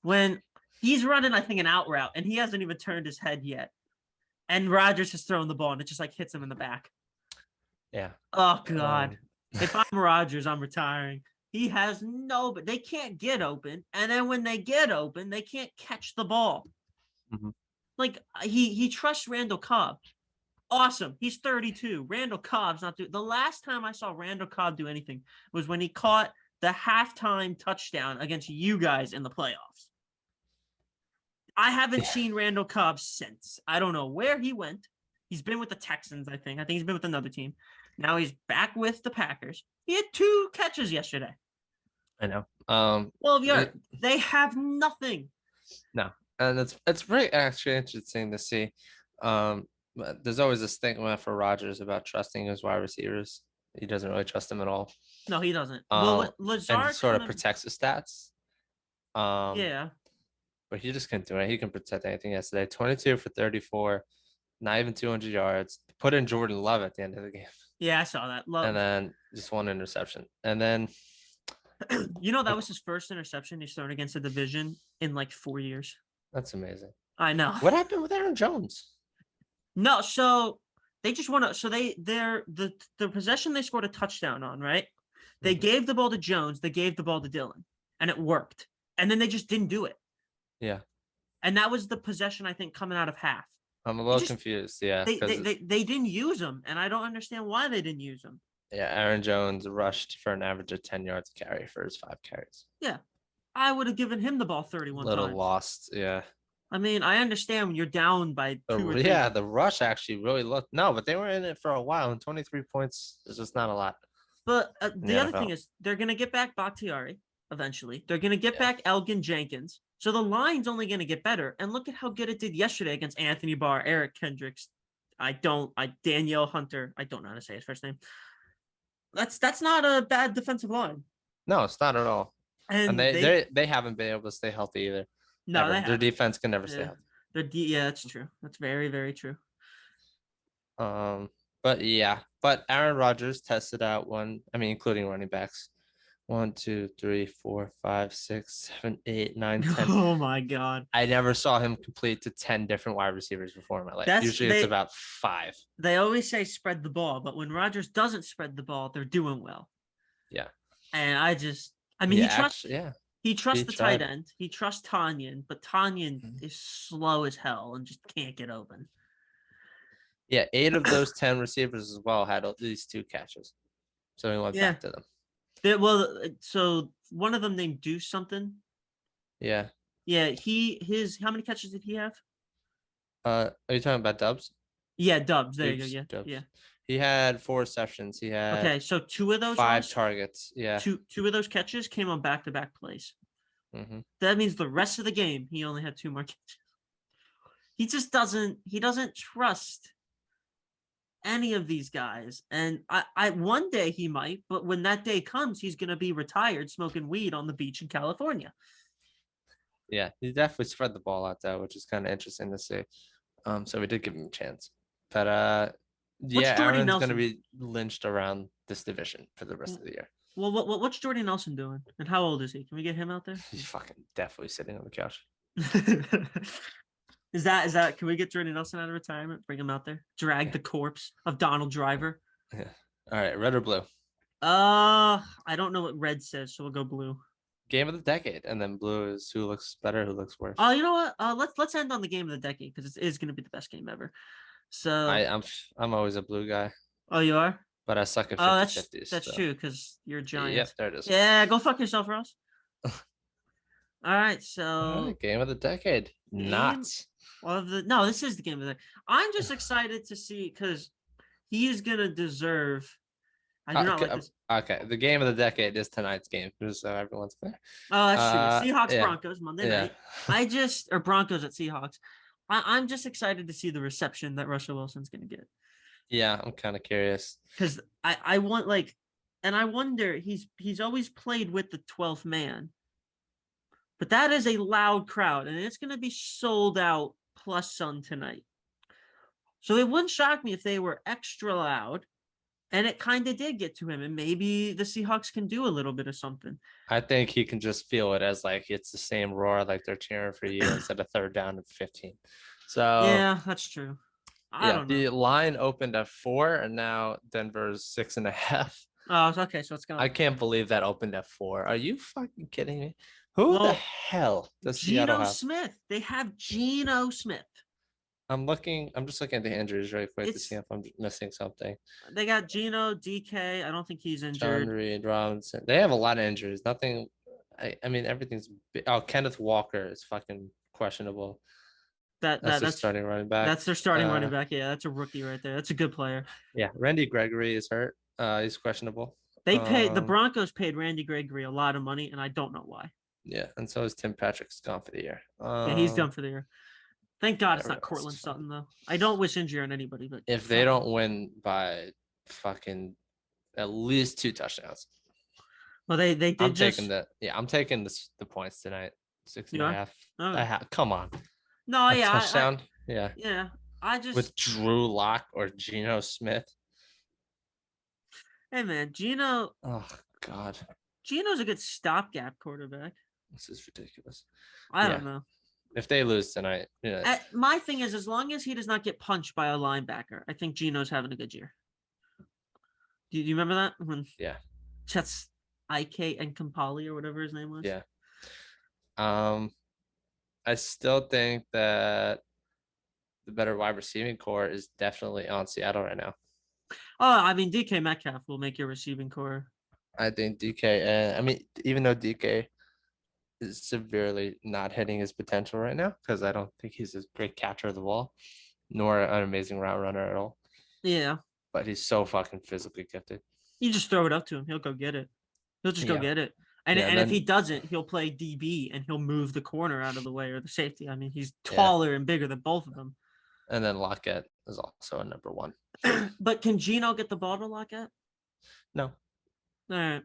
When he's running, I think, an out route, and he hasn't even turned his head yet. And Rodgers has thrown the ball, and it just hits him in the back. Yeah. Oh, God. If I'm Rodgers, I'm retiring. He has but they can't get open. And then when they get open, they can't catch the ball. Mm-hmm. Like, he trusts Randall Cobb. Awesome. He's 32. Randall Cobb's not doing. The last time I saw Randall Cobb do anything was when he caught the halftime touchdown against you guys in the playoffs. I haven't seen Randall Cobb since. I don't know where he went. He's been with the Texans, I think. I think he's been with another team. Now he's back with the Packers. He had 2 catches yesterday. I know. 12 yards. They have nothing. No. And it's very actually interesting to see. But there's always a stigma for Rodgers about trusting his wide receivers. He doesn't really trust them at all. No, he doesn't. Lazard and sort of protects his stats. Yeah. But he just couldn't do it. He can protect anything yesterday. 22 for 34, not even 200 yards. Put in Jordan Love at the end of the game. Yeah, I saw that. Love. And then just 1 interception. And then that was his first interception he's thrown against a division in like 4 years. That's amazing. I know. What happened with Aaron Jones? No, so they just want to. So the possession they scored a touchdown on, right? They gave the ball to Jones. They gave the ball to Dylan, and it worked. And then they just didn't do it. Yeah. And that was the possession, I think, coming out of half. I'm a little confused. Yeah. They didn't use him, and I don't understand why they didn't use him. Yeah, Aaron Jones rushed for an average of 10 yards a carry for his 5 carries. Yeah. I would have given him the ball 31 times. Little lost, yeah. I mean, I understand when you're down by 2 or 3. Yeah, the rush actually really looked. No, but they were in it for a while, and 23 points is just not a lot. But the other thing is they're going to get back Bakhtiari, eventually. They're going to get back Elgin Jenkins. So the line's only going to get better. And look at how good it did yesterday against Anthony Barr, Eric Kendricks. Danielle Hunter. I don't know how to say his first name. That's not a bad defensive line. No, it's not at all. And they haven't been able to stay healthy either. No, their defense can never stay healthy. Yeah, that's true. That's very, very true. But Aaron Rodgers tested out including running backs. 1, 2, 3, 4, 5, 6, 7, 8, 9, 10. Oh my God. I never saw him complete to 10 different wide receivers before in my life. Usually it's about 5. They always say spread the ball, but when Rodgers doesn't spread the ball, they're doing well. Yeah. And he trusts the tight end. He trusts Tanyan, but Tanyan is slow as hell and just can't get open. Yeah, 8 of those 10 receivers as well had at least 2 catches. So he went back to them. So one of them named Deuce something. Yeah. Yeah, how many catches did he have? Are you talking about Dubs? Yeah, Dubs. There you go. Yeah. Dubs. Yeah. He had 4 receptions. He had so 2 of those 5 targets. Yeah. 2 of those catches came on back-to-back plays. Mm-hmm. That means the rest of the game he only had 2 more catches. He just doesn't trust any of these guys. And I one day he might, but when that day comes, he's going to be retired smoking weed on the beach in California. Yeah, he definitely spread the ball out there, which is kind of interesting to see. So we did give him a chance. But Aaron's going to be lynched around this division for the rest of the year. Well, what's Jordy Nelson doing? And how old is he? Can we get him out there? He's fucking definitely sitting on the couch. Is that can we get Jordy Nelson out of retirement? Bring him out there. Drag the corpse of Donald Driver. Yeah. All right, red or blue? I don't know what red says, so we'll go blue. Game of the decade, and then blue is who looks better, who looks worse. Oh, you know what? Let's end on the game of the decade because it is going to be the best game ever. So I'm always a blue guy. Oh, you are? But I suck at 50-50s. That's true because you're a giant. Yep, there it is. Yeah, go fuck yourself, Ross. All right, so game of the decade. Nuts. This is the game of the day. I'm just excited to see because he is gonna deserve. I do not like this. Okay, the game of the decade is tonight's game, just so everyone's clear. Oh, that's true. Seahawks Broncos Monday night. Broncos at Seahawks. I'm just excited to see the reception that Russell Wilson's gonna get. Yeah, I'm kind of curious because I wonder he's always played with the 12th man, but that is a loud crowd and it's gonna be sold out plus some tonight. So it wouldn't shock me if they were extra loud, and it kind of did get to him, and maybe the Seahawks can do a little bit of something. I think he can just feel it as like it's the same roar, like they're cheering for you instead of 3rd down and 15. So yeah, that's true. I don't know. The line opened at 4, and now Denver's 6.5. Oh, okay. So it's going. I can't believe that opened at 4. Are you fucking kidding me? Who the hell does Seattle have? Geno Smith. They have Geno Smith. I'm just looking at the injuries really quick to see if I'm missing something. They got Geno, DK. I don't think he's injured. John Reed, Robinson. They have a lot of injuries. Nothing. I mean, everything's. Kenneth Walker is fucking questionable. That's their starting running back. That's their starting running back. Yeah, that's a rookie right there. That's a good player. Yeah, Randy Gregory is hurt. He's questionable. The Broncos paid Randy Gregory a lot of money, and I don't know why. Yeah, and so is Tim Patrick's gone for the year. Yeah, he's done for the year. Thank God it's not Cortland Sutton though. I don't wish injury on anybody, but if they don't win by fucking at least 2 touchdowns. Well, they did. I'm taking the points tonight. 6.5. Okay. Come on. No, yeah, touchdown. Yeah. I just with Drew Lock or Geno Smith. Hey man, Geno. Oh God. Geno's a good stopgap quarterback. This is ridiculous. I don't know. If they lose tonight, my thing is, as long as he does not get punched by a linebacker, I think Geno's having a good year. Do you remember that? Yeah. Chet's IK and Kampali or whatever his name was. Yeah. I still think that the better wide receiving core is definitely on Seattle right now. Oh, I mean, DK Metcalf will make your receiving core. I think DK, even though DK is severely not hitting his potential right now, because I don't think he's a great catcher of the ball, nor an amazing route runner at all. Yeah. But he's so fucking physically gifted. You just throw it up to him. He'll go get it. He'll just go get it. And Yeah, and if he doesn't, he'll play DB and he'll move the corner out of the way or the safety. I mean, he's taller and bigger than both of them. And then Lockett is also a number one. But can Gino get the ball to Lockett? No. All right.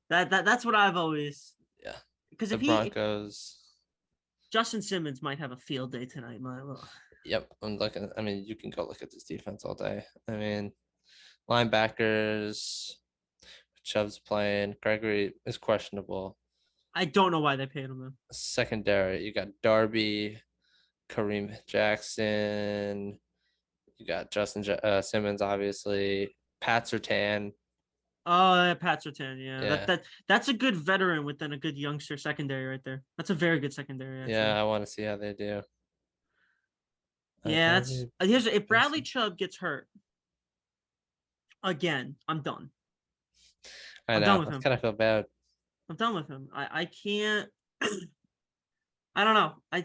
That's what I've always. Yeah. Because The Broncos. Justin Simmons might have a field day tonight. Yep, I'm looking. I mean, you can go look at this defense all day. I mean, linebackers. Chubb's playing. Gregory is questionable. I don't know why they paid him though. Secondary, you got Darby, Kareem Jackson. You got Justin Simmons, obviously. Pat Surtain. Oh, Pat Surtain, yeah. That's a good veteran within a good youngster secondary right there. That's a very good secondary. Actually. Yeah, I want to see how they do. Yeah, if Bradley Chubb gets hurt again, I'm done. I know. I kind of feel bad. I'm done with him. I can't. I don't know. I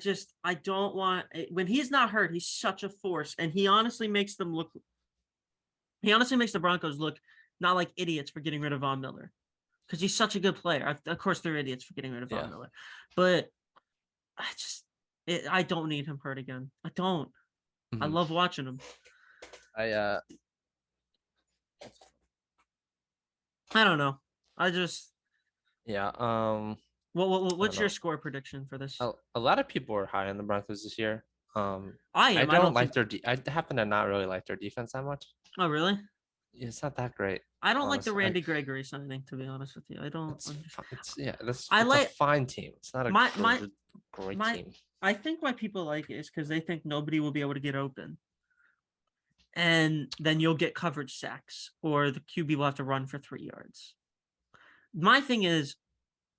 don't want when he's not hurt. He's such a force, and he honestly makes them look. He honestly makes the Broncos look not like idiots for getting rid of Von Miller, because he's such a good player. Of course, they're idiots for getting rid of Von Miller, but I don't need him hurt again. I don't. Mm-hmm. I love watching him. I don't know. What's your score prediction for this? A lot of people are high on the Broncos this year. I don't like their. I happen to not really like their defense that much. Oh, really? It's not that great. I don't like the Randy Gregory signing, to be honest with you. I don't. It's a fine team. It's not a great team. I think why people like it is because they think nobody will be able to get open. And then you'll get coverage sacks, or the QB will have to run for 3 yards. My thing is,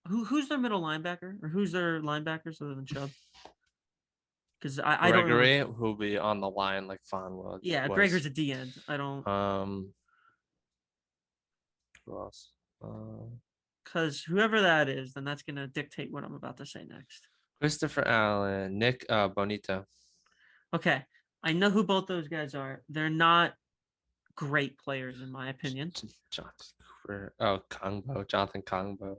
who's their middle linebacker, or who's their linebackers other than Chubb? Because I don't know. Gregory, who'll be on the line like Von will. Yeah, Gregory's a D end. I don't. Who else? Because whoever that is, then that's gonna dictate what I'm about to say next. Christopher Allen, Nick Bonito. Okay, I know who both those guys are. They're not great players, in my opinion. Jonathan Kongbo.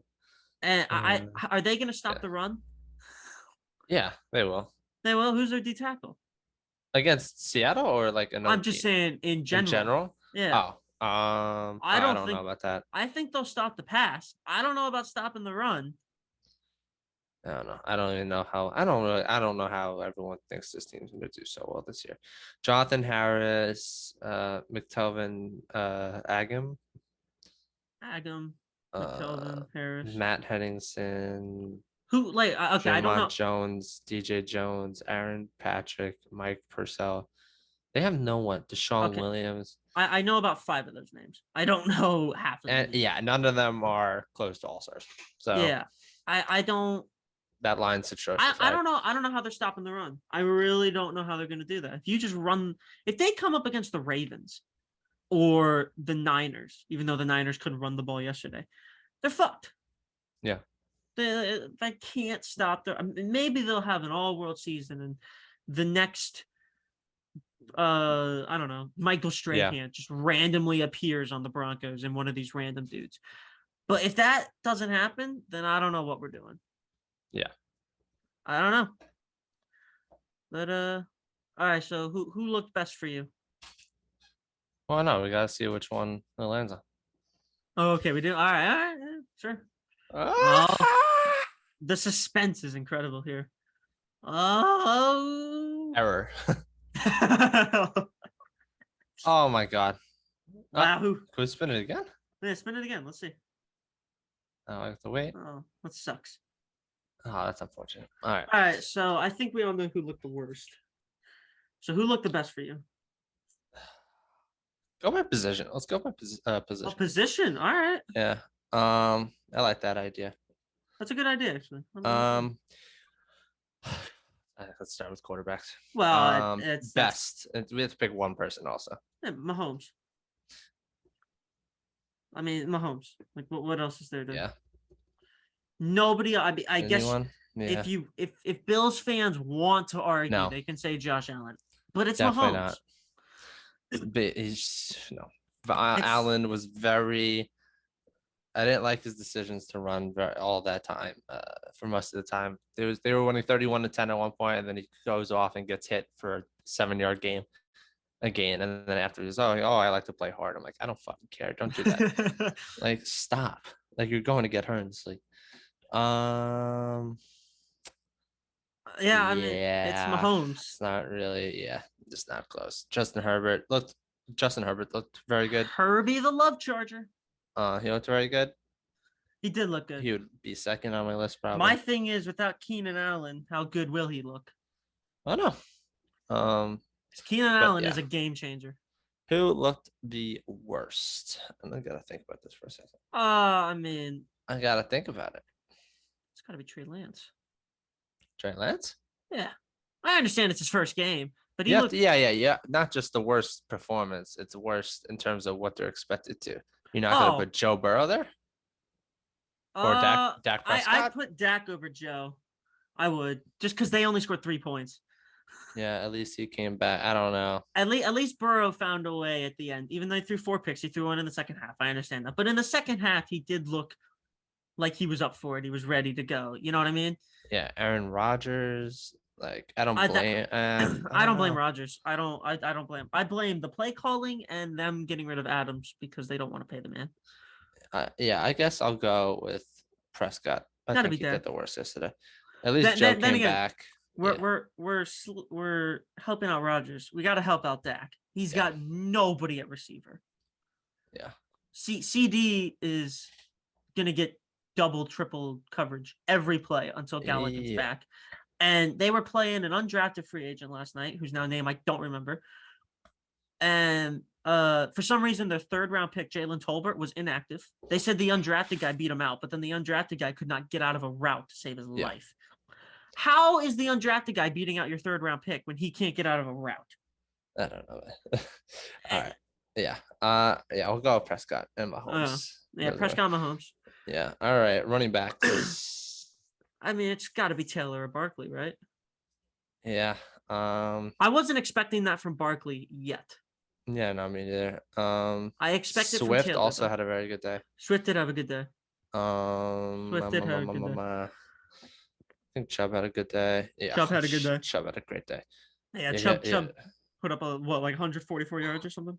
And are they going to stop the run? Yeah, they will. They will. Who's their D tackle? Against Seattle or like another? I'm just saying in general. In general? Yeah. Oh, I don't know about that. I think they'll stop the pass. I don't know about stopping the run. I don't know. I don't even know how. I don't know how everyone thinks this team's going to do so well this year. Jonathan Harris, McTelvin, Agam, McTelvin, Harris, Matt Henningsen. Who okay? I don't know. Jones, DJ Jones, Aaron Patrick, Mike Purcell. They have no one. Deshaun Williams. I know about 5 of those names. I don't know half of them. And yeah, none of them are close to all-stars. So yeah, I don't. That line's atrocious. I don't know. I don't know how they're stopping the run. I really don't know how they're going to do that. If you just run, if they come up against the Ravens or the Niners, even though the Niners couldn't run the ball yesterday, they're fucked. Yeah. They can't stop their. Maybe they'll have an all-world season and the next. I don't know. Michael Strahan just randomly appears on the Broncos and one of these random dudes. But if that doesn't happen, then I don't know what we're doing. Yeah. I don't know. But all right, so who looked best for you? Well, no, we gotta see which one it lands on. Oh, okay, we do. All right, yeah, sure. The suspense is incredible here. Oh, error. Oh my god. Wow. Can we spin it again? Yeah, spin it again. Let's see. Oh, I have to wait. Oh, that sucks. Oh, that's unfortunate. All right. All right. So I think we all know who looked the worst. So who looked the best for you? Go by position. Let's go by position. Oh, position. All right. Yeah. I like that idea. That's a good idea, actually. Let's start with quarterbacks. Well, it's best. We have to pick one person also. Yeah, Mahomes. I mean, Mahomes. Like, what else is there? Yeah. Nobody. I guess yeah. if Bills fans want to argue, they can say Josh Allen, but it's definitely Mahomes. Not. But Allen was very I didn't like his decisions to run all that time. For most of the time, they were winning 31-10 at one point, and then he goes off and gets hit for a 7-yard game again, and then after he's I like to play hard. I'm like, I don't fucking care. Don't do that. Like, stop. Like, you're going to get hurt in this league. Yeah, I mean, it's Yeah, Mahomes. it's not really. Yeah, just not close. Justin Herbert looked very good. Herbie the love charger. He looked very good. He did look good. He would be second on my list probably. My thing is, without Keenan Allen, how good will he look? I don't know. Keenan Allen is a game changer. Who looked the worst? And I gotta think about this for a second. I mean, I gotta think about it. It's gotta be Trey Lance. Trey Lance? Yeah, I understand it's his first game, but he yeah. Not just the worst performance; it's worst in terms of what they're expected to. You're not gonna put Joe Burrow there, or Dak Prescott. I put Dak over Joe. I would, just because they only scored 3 points. Yeah, at least he came back. I don't know. At least Burrow found a way at the end. Even though he threw 4 picks, he threw one in the second half. I understand that, but in the second half, he did look like he was up for it. He was ready to go. You know what I mean? Yeah, Aaron Rodgers. Like, I don't blame. I don't blame Rodgers. I don't blame. I blame the play calling and them getting rid of Adams because they don't want to pay the man. Yeah, I guess I'll go with Prescott. I think he did the worst yesterday. At least Joe came back. We're helping out Rodgers. We got to help out Dak. He's got nobody at receiver. Yeah. CD is gonna get double, triple coverage every play until Gallup gets back. And they were playing an undrafted free agent last night, whose name I don't remember. And for some reason, their 3rd-round pick, Jalen Tolbert, was inactive. They said the undrafted guy beat him out, but then the undrafted guy could not get out of a route to save his life. How is the undrafted guy beating out your 3rd-round pick when he can't get out of a route? I don't know. All right. Yeah. I'll go with Prescott and Mahomes. Prescott and Mahomes. Yeah. All right. Running back. I mean, it's got to be Taylor or Barkley, right? Yeah. I wasn't expecting that from Barkley yet. Yeah, no, me neither. I expected Swift from Taylor, also had a very good day. Swift did have a good day. Swift did have a good day. I think Chubb had a good day. Yeah, Chubb had a good day. Chubb had a great day. Yeah, Chubb put up 144 yards or something?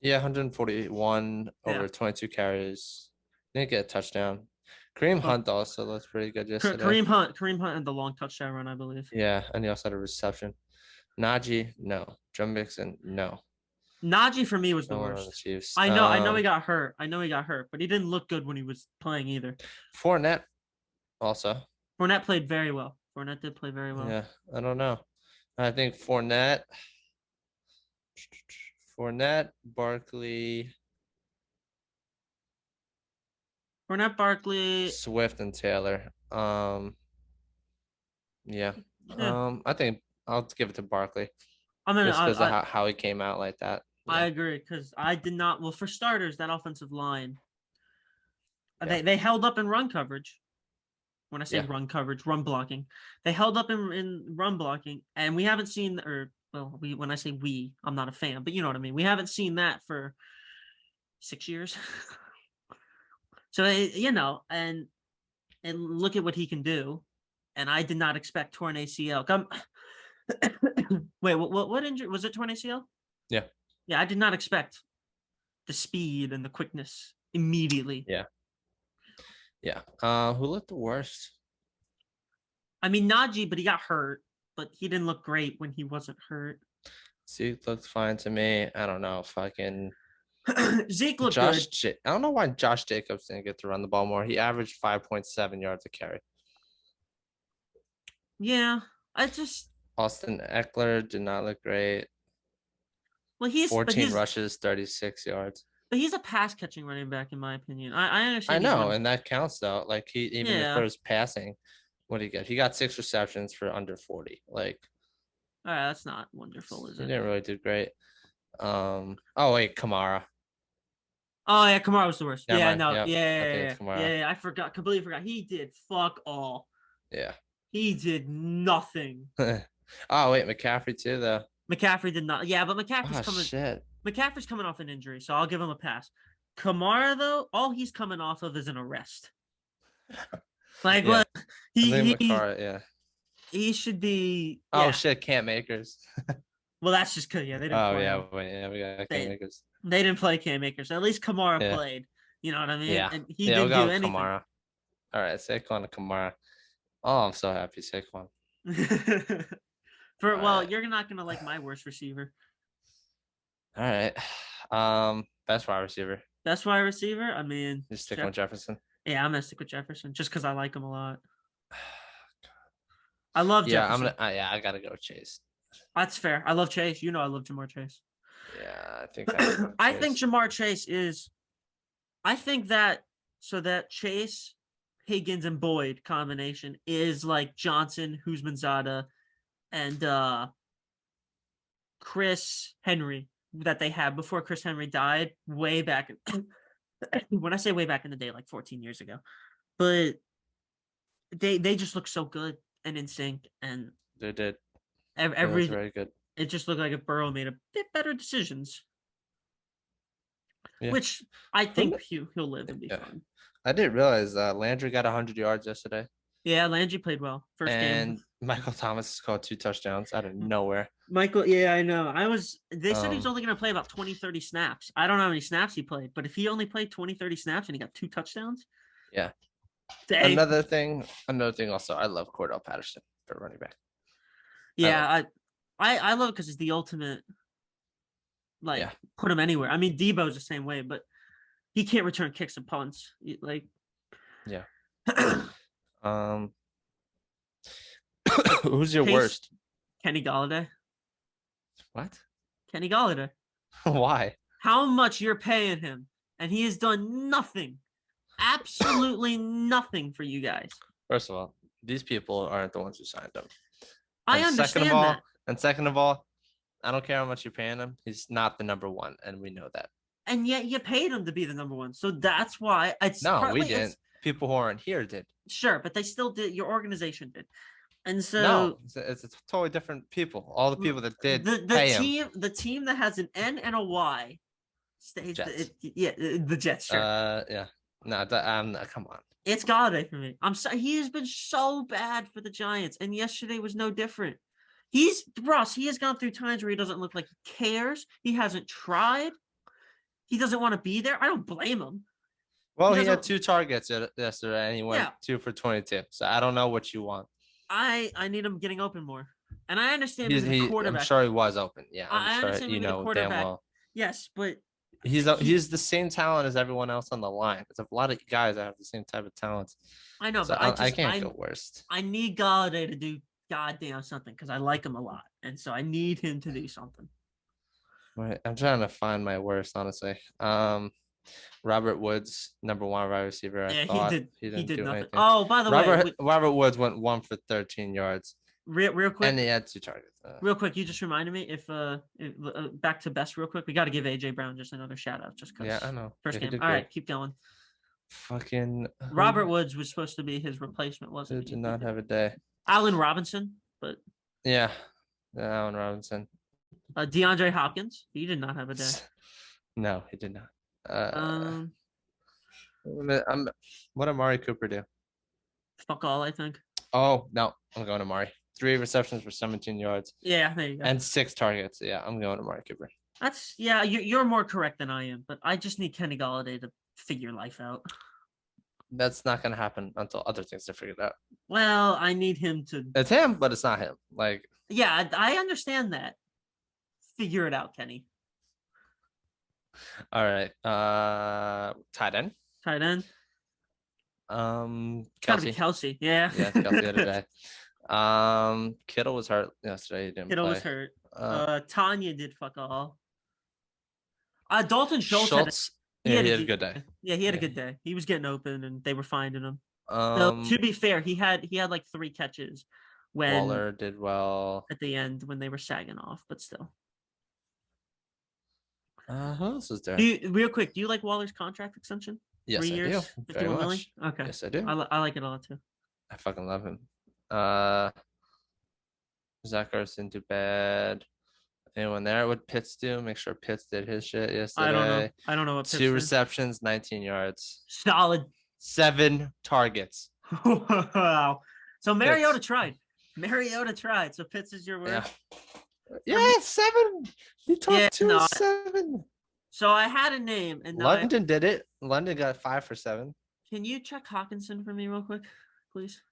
Yeah, 141 over 22 carries. Didn't get a touchdown. Kareem Hunt also looked pretty good yesterday. Kareem Hunt had the long touchdown run, I believe. Yeah, and he also had a reception. Najee, no. Joe Mixon, no. Najee for me was the worst. I know he got hurt. But he didn't look good when he was playing either. Fournette also. Fournette played very well. Fournette did play very well. Yeah, I don't know. I think Fournette, Barkley, Swift, and Taylor. Yeah. I think I'll give it to Barkley. Just because of how he came out like that. Yeah. I agree, because I did not. Well, for starters, that offensive line, they held up in run coverage. When I say run coverage, run blocking, they held up in run blocking, and we haven't seen, when I say we, I'm not a fan, but you know what I mean. We haven't seen that for 6 years. So, and look at what he can do. And I did not expect torn ACL. Wait, what injury? Was it torn ACL? Yeah. Yeah, I did not expect the speed and the quickness immediately. Yeah. Yeah. Who looked the worst? I mean, Najee, but he got hurt. But he didn't look great when he wasn't hurt. Zeke looked fine to me. I don't know. Fucking Zeke looked good. I don't know why Josh Jacobs didn't get to run the ball more. He averaged 5.7 yards a carry. Yeah, Austin Eckler did not look great. Well, he's 14 rushes, 36 yards. But he's a pass catching running back, in my opinion. I understand. I know, and that counts though. Like if there's passing, what did he get? He got 6 receptions for under 40. Like, all right, that's not wonderful, is it? He didn't really do great. Oh wait, Kamara. Oh yeah, Kamara was the worst. Never mind. No, yeah. I completely forgot. He did fuck all. Yeah. He did nothing. Oh wait, McCaffrey too though. McCaffrey did not. Yeah, but McCaffrey's Shit. McCaffrey's coming off an injury, so I'll give him a pass. Kamara, though, all he's coming off of is an arrest. Like Yeah. what I think he McCarr, yeah. he should be. Oh Yeah. shit, Camp Makers. Well, that's just because they didn't Oh play yeah, him. we got Camp They Makers. they didn't play Cam Akers. At least Kamara Yeah, played. You know what I mean? yeah, And he yeah. We didn't do got anything. Kamara. All right, Saquon and Kamara. Oh, I'm so happy, Saquon. All Well, right, you're not gonna like my worst receiver. all right. Best wide receiver. Best wide receiver. I mean, Just sticking with Jefferson. Yeah, I'm gonna stick with Jefferson just because I like him a lot. I love Yeah, Jefferson. yeah, I gotta go with Chase. That's fair. I love Chase. You know, I love Jamar Chase. Yeah, I think I, I think Jamar Chase is. I think that that Chase, Higgins, and Boyd combination is like Johnson, Huzmanzada, and Chris Henry that they had before Chris Henry died way back. When I say way back in the day, like 14 years ago, but they just look so good and in sync, and they did. every very good. It just looked like if Burrow made a bit better decisions, which I think he'll live and be fine. I didn't realize Landry got 100 yards yesterday. Yeah, Landry played well first game. And Michael Thomas scored 2 touchdowns out of nowhere. Yeah, I know. They said he was only going to play about 20, 30 snaps. I don't know how many snaps he played, but if he only played 20, 30 snaps and he got 2 touchdowns. Yeah. Another thing also, I love Cordell Patterson for running back. Yeah, I love it because it's the ultimate, put him anywhere. I mean, Debo's the same way, but he can't return kicks and punts. Yeah. Who's your worst? Kenny Golladay. What? Kenny Golladay. Why? How much you're paying him, and he has done nothing, absolutely nothing for you guys. First of all, these people aren't the ones who signed him. I understand that. And second of all, I don't care how much you're paying him. He's not the number one, and we know that. And yet you paid him to be the number one, so that's why it's. No, we didn't. People who aren't here did. Sure, but they still did. Your organization did. And so no, it's totally different people. All the people that did the team that has an N and a Y stays. The Jets. Sure. Yeah. No, come on. It's Golladay for me. I'm sorry. He has been so bad for the Giants, and yesterday was no different. He has gone through times where he doesn't look like he cares. He hasn't tried. He doesn't want to be there. I don't blame him. Well, he had 2 targets yesterday, and he went 2 for 22. So I don't know what you want. I need him getting open more, and I understand he's a quarterback. I'm sure he was open. Yeah, I understand you know damn well. Yes, but he's the same talent as everyone else on the line. It's a lot of guys that have the same type of talents. I know, so but I can't go worst. I need Golladay to do goddamn something because I like him a lot, and so I need him to do something. Right, I'm trying to find my worst, honestly. Robert Woods, number 1 wide receiver. He did nothing. Anything. Oh, by the way, Robert Woods went 1 for 13 yards. Real quick, and he had 2 targets. Real quick, you just reminded me. If back to best, real quick, we got to give AJ Brown just another shout out, just because. Yeah, I know. First game. All right, keep going. Fucking Robert Woods was supposed to be his replacement, wasn't he? Did not have a day. Allen Robinson, but. Yeah, Allen Robinson. DeAndre Hopkins, he did not have a day. No, he did not. What did Amari Cooper do? Fuck all, I think. Oh no, I'm going to Amari. 3 receptions for 17 yards. Yeah, there you go. And 6 targets. Yeah, I'm going to Amari Cooper. You're more correct than I am, but I just need Kenny Golladay to figure life out. That's not going to happen until other things are figured out. Well, I need him to. It's him, but it's not him. Yeah, I understand that. Figure it out, Kenny. All right. Tight end. Kelsey. Gotta be Kelsey. Yeah. Yeah, Kelsey the other day. Kittle was hurt yesterday. He didn't Kittle play. was hurt. Tanya did fuck all. Dalton Schultz he had a good day. Yeah, he had a good day. He was getting open, and they were finding him. So, to be fair, he had like 3 catches when Waller did well at the end when they were sagging off, but still. Who else is there? Real quick, do you like Waller's contract extension? Yes, 3 years, I do. Very much. Okay. Yes, I do. I like it a lot too. I fucking love him. Zach Ertz didn't do bad. Anyone there? What Pitts do? Make sure Pitts did his shit I don't know. yesterday. I don't know what 2 Pitts did. receptions, 19 yards, Solid. 7 targets. Wow. So Mariota Pitts. tried. Mariota tried. So Pitts is your word. Yeah, 7. He took Yeah, 2 no, and 7. So I had a name, and now London did it. London got 5 for 7. Can you check Hawkinson for me real quick, please?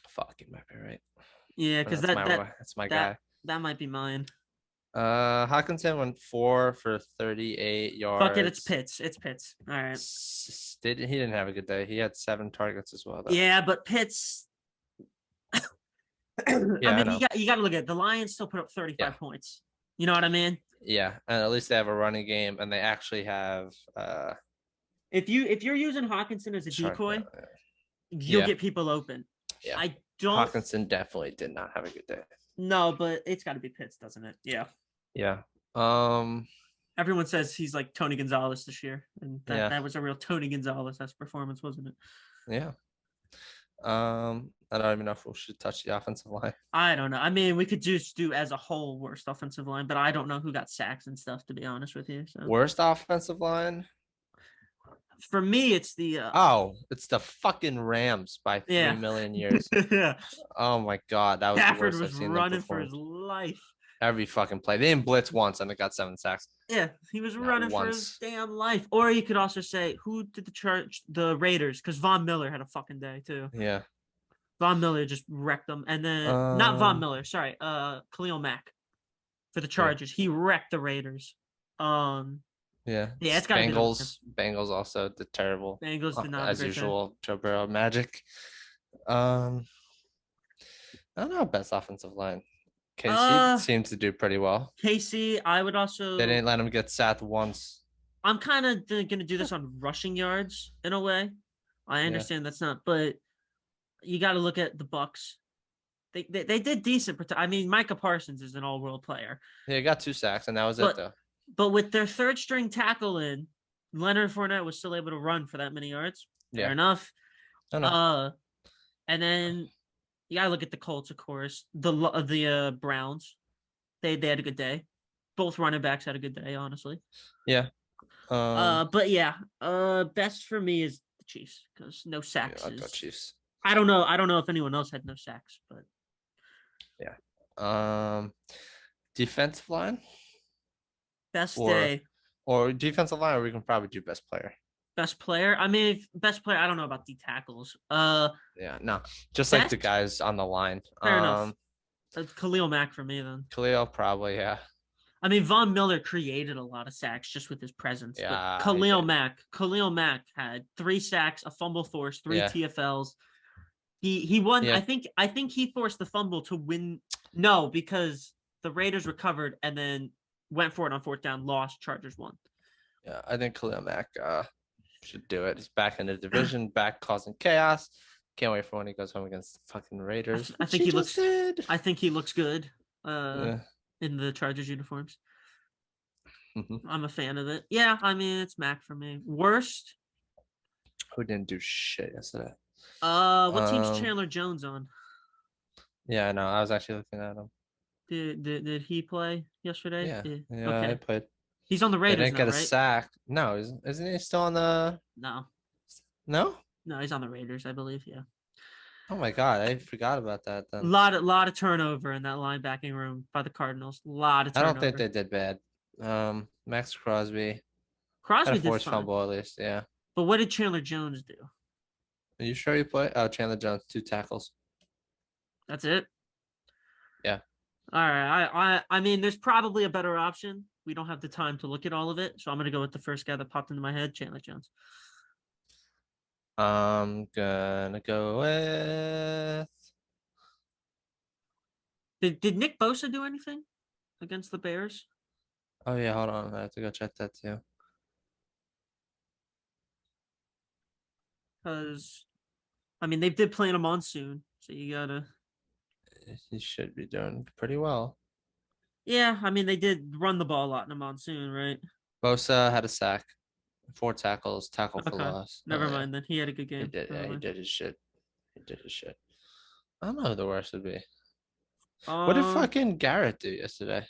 Fuck, it might be right. Yeah, because that's my guy. That might be mine. Hawkinson went 4 for 38 yards. Fuck it, it's Pitts. It's Pitts. All right. He didn't have a good day. He had 7 targets as well, though. Yeah, but Pitts. Yeah, I mean, you got to look at it. The Lions still put up 35 points. You know what I mean? Yeah, and at least they have a running game, and they actually have. If you're using Hawkinson as a decoy, you'll get people open. Yeah, I don't. Hawkinson definitely did not have a good day. No, but it's got to be Pitts, doesn't it? Yeah. Yeah. Everyone says he's like Tony Gonzalez this year, and that was a real Tony Gonzalez performance, wasn't it? Yeah. I don't even know if we should touch the offensive line. I don't know. I mean, we could just do as a whole worst offensive line, but I don't know who got sacks and stuff, to be honest with you. So. Worst offensive line? For me, it's the it's the fucking Rams by 3 million years. Yeah. Oh my god, that was Stafford the worst was I've seen running for his life. Every fucking play. They didn't blitz once and it got 7 sacks. Yeah, he was running for his damn life. Or you could also say, who did the Raiders? Because Von Miller had a fucking day too. Yeah. Von Miller just wrecked them. And then not Von Miller, sorry, Khalil Mack for the Chargers. Yeah. He wrecked the Raiders. Yeah, it's got Bengals also did terrible. Bengals did not as usual. Joe Burrow magic. I don't know. Best offensive line. KC seems to do pretty well. KC, I would also. They didn't let him get sacked once. I'm kind of gonna do this on rushing yards in a way. I understand that's not, but you got to look at the Bucs. They did decent. I mean, Micah Parsons is an all-world player. Yeah, he got 2 sacks, and that was it though. But with their third string tackle in, Leonard Fournette was still able to run for that many yards. Fair enough. And then you gotta look at the Colts, of course. The Browns, they had a good day. Both running backs had a good day, honestly. Yeah. But yeah, best for me is the Chiefs because no sacks. I'll go Chiefs. I don't know if anyone else had no sacks, but yeah. Defensive line. Best day. Or defensive line, or we can probably do best player. Best player? I mean, best player, I don't know about the tackles. Yeah, no. Just like the guys on the line. Fair enough. That's Khalil Mack for me then. Khalil, probably, yeah. I mean, Von Miller created a lot of sacks just with his presence. Yeah. Khalil Mack had 3 sacks, a fumble force, 3 TFLs. He won. Yeah. I think he forced the fumble to win. No, because the Raiders recovered and then went for it on 4th down, lost, Chargers won. Yeah, I think Khalil Mack should do it. He's back in the division, back causing chaos. Can't wait for when he goes home against the fucking Raiders. I think he looks good in the Chargers uniforms. I'm a fan of it. Yeah, I mean, it's Mac for me. Worst? Who didn't do shit yesterday? What team's Chandler Jones on? Yeah, no, I was actually looking at him. Did he play yesterday? Yeah, okay. I played. He's on the Raiders. They didn't get a right? sack. No, isn't he still on the? No, he's on the Raiders, I believe. Yeah. Oh my god, I forgot about that. Then a lot of turnover in that linebacking room by the Cardinals. A lot of turnover. I don't think they did bad. Max Crosby had a forced fumble at least. Yeah. But what did Chandler Jones do? Are you sure you play? Oh, Chandler Jones, 2 tackles. That's it. Yeah. All right. I mean, there's probably a better option. We don't have the time to look at all of it, so I'm gonna go with the first guy that popped into my head, Chandler Jones. I'm gonna go with. Did Nick Bosa do anything against the Bears? Oh yeah, hold on. I have to go check that too. Because, I mean, they did play in a monsoon, so you gotta. He should be doing pretty well. Yeah, I mean, they did run the ball a lot in a monsoon, right? Bosa had a sack, 4 tackles, tackle for loss. Never mind then. He had a good game. He did. Yeah, he did his shit. I don't know who the worst would be. What did fucking Garrett do yesterday?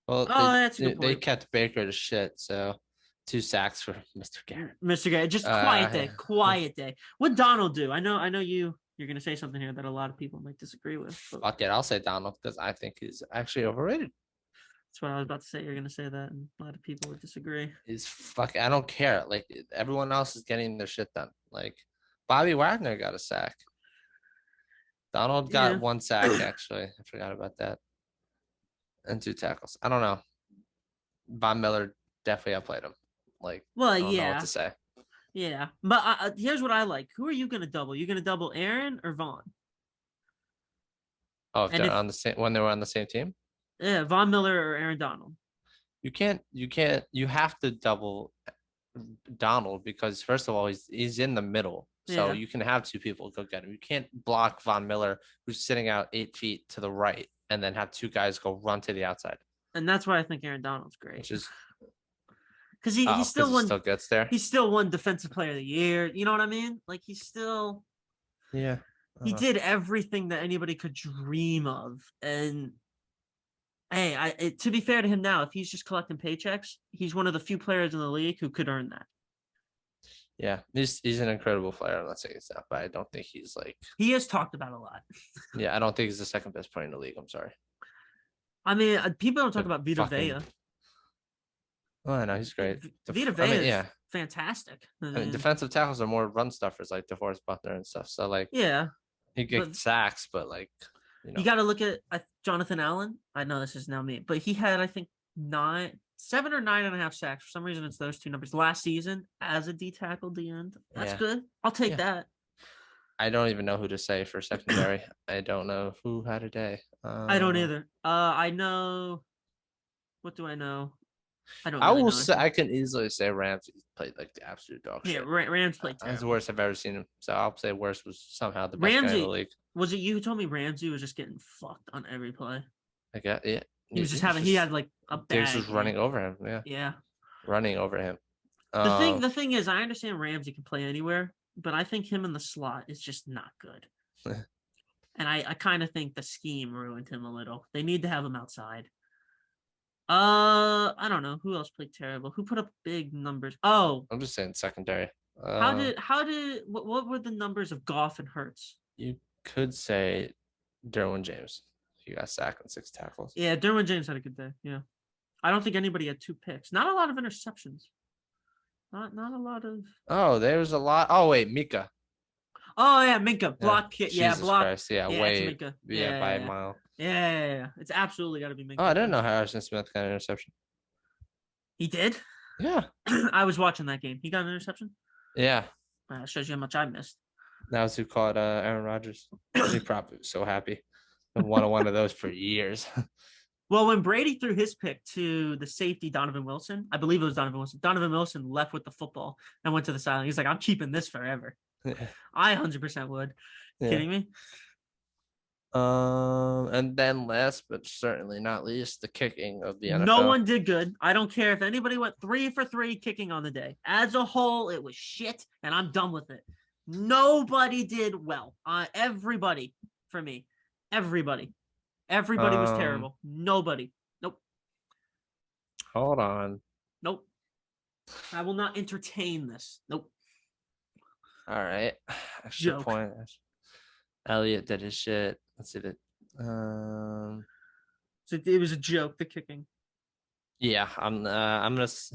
Well, Oh, that's a good they point. kept Baker to shit, so 2 sacks for Mr. Garrett. Mr. Gay, just quiet day, quiet day. What Donald do? I know you're gonna say something here that a lot of people might disagree with. But Fuck it, I'll say Donald because I think he's actually overrated. that's what I was about to say. You're gonna say that, and a lot of people would disagree. He's fuck. I don't care. Like everyone else is getting their shit done. Like Bobby Wagner got a sack. Donald Yeah. got 1 sack actually. I forgot about that. And 2 tackles. I don't know. Von Miller definitely outplayed him. Like Well, I don't know what yeah, to say. yeah. But here's what I like. Who are you gonna double? You gonna double Aaron or Vaughn? Oh, if And they're if on the same when they were on the same team, yeah, Von Miller or Aaron Donald. you can't. You can't. You have to double Donald because first of all, he's in the middle, so Yeah, you can have 2 people go get him. You can't block Von Miller, who's sitting out 8 feet to the right, and then have 2 guys go run to the outside, and that's why I think Aaron Donald's great which is because he because still he won. still gets there. He still won Defensive Player of the Year. You know what I mean? Like Yeah, he did everything that anybody could dream of. And hey, to be fair to him now, if he's just collecting paychecks, he's one of the few players in the league who could earn that. yeah. He's an incredible player. I'm not saying it's not, but I don't think he's like. He is talked about a lot. Yeah, I don't think he's the second best player in the league. I'm sorry. I mean, people don't talk But about Vita fucking. Vea. Oh, I know he's great. Vita I Vea mean, is yeah. fantastic. I mean, defensive tackles are more run stuffers like DeForest Buckner and stuff. So like Yeah, he but gets sacks, but like you got to look at Jonathan Allen. I know this is now me, but he had I think 7 or 9.5 sacks. For some reason, it's those two numbers last season as a D tackle. The end. That's good. I'll take that. I don't even know who to say for secondary. I don't know who had a day. I don't either. I know. What do I know? I don't I really will know. say I can easily say Ramsey played like the absolute dog Yeah, shit. Rams played That's the terrible. worst I've ever seen him. So I'll say worst was somehow the best guy in the Ramsey, league. was it you who told me Ramsey was just getting fucked on every play? I got it. He was just having. He had like a Diggs bad was game. running over him. Yeah. Yeah. Running over him. The thing is, I understand Ramsey can play anywhere, but I think him in the slot is just not good. And I kind of think the scheme ruined him a little. They need to have him outside. I don't know who else played terrible. Who put up big numbers? Oh, I'm just saying secondary. what were the numbers of Goff and Hurts? You could say Derwin James. He got sacked on 6 tackles. Yeah, Derwin James had a good day. Yeah, I don't think anybody had 2 picks. Not a lot of interceptions. Not a lot of. Oh, there's a lot. Oh wait, Mika. Oh yeah, Minka block. Yeah, Jesus block. Christ. Yeah, Yeah, way. it's Minka. Yeah, by a mile. Yeah. It's absolutely got to be Minka. Oh, I didn't know Harrison Smith got an interception. He did. Yeah. I was watching that game. He got an interception. Yeah. Shows you how much I missed. That was who caught Aaron Rodgers. He probably was so happy. One of those for years. Well, when Brady threw his pick to the safety, Donovan Wilson, I believe it was Donovan Wilson. Donovan Wilson left with the football and went to the sideline. He's like, I'm keeping this forever. I 100% would. Yeah. Kidding me? And then last but certainly not least, the kicking of the NFL. No one did good. I don't care if anybody went 3 for 3 kicking on the day. As a whole, it was shit, and I'm done with it. Nobody did well. Everybody, for me, everybody was terrible. Nobody. Nope. Hold on. Nope. I will not entertain this. Nope. All right. Extra Joke. point. Elliott did his shit. Let's see it. So it was a joke, the kicking. Yeah, I'm gonna best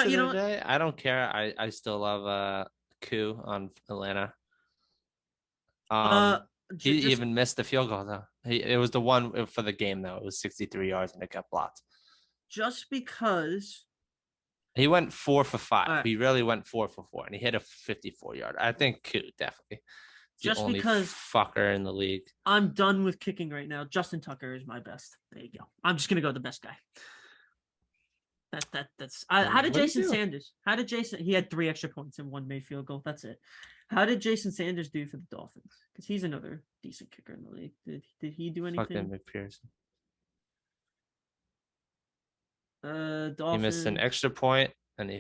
You know of the day. I don't care. I still love Koo on Atlanta. He even missed the field goal though. It was the one for the game though. It was 63 yards and it got blocked. Just because he went 4 for 5. Right. He really went 4 for 4, and he hit a 54-yard. I think Koo definitely. Just only because fucker in the league. I'm done with kicking right now. Justin Tucker is my best. There you go. I'm just gonna go with the best guy. That's. How did Jason Sanders? How did Jason? He had 3 extra points and 1 made field goal. That's it. How did Jason Sanders do for the Dolphins? Because he's another decent kicker in the league. Did he do anything? Fuck them, McPherson. Dolphins. He missed an extra point, and he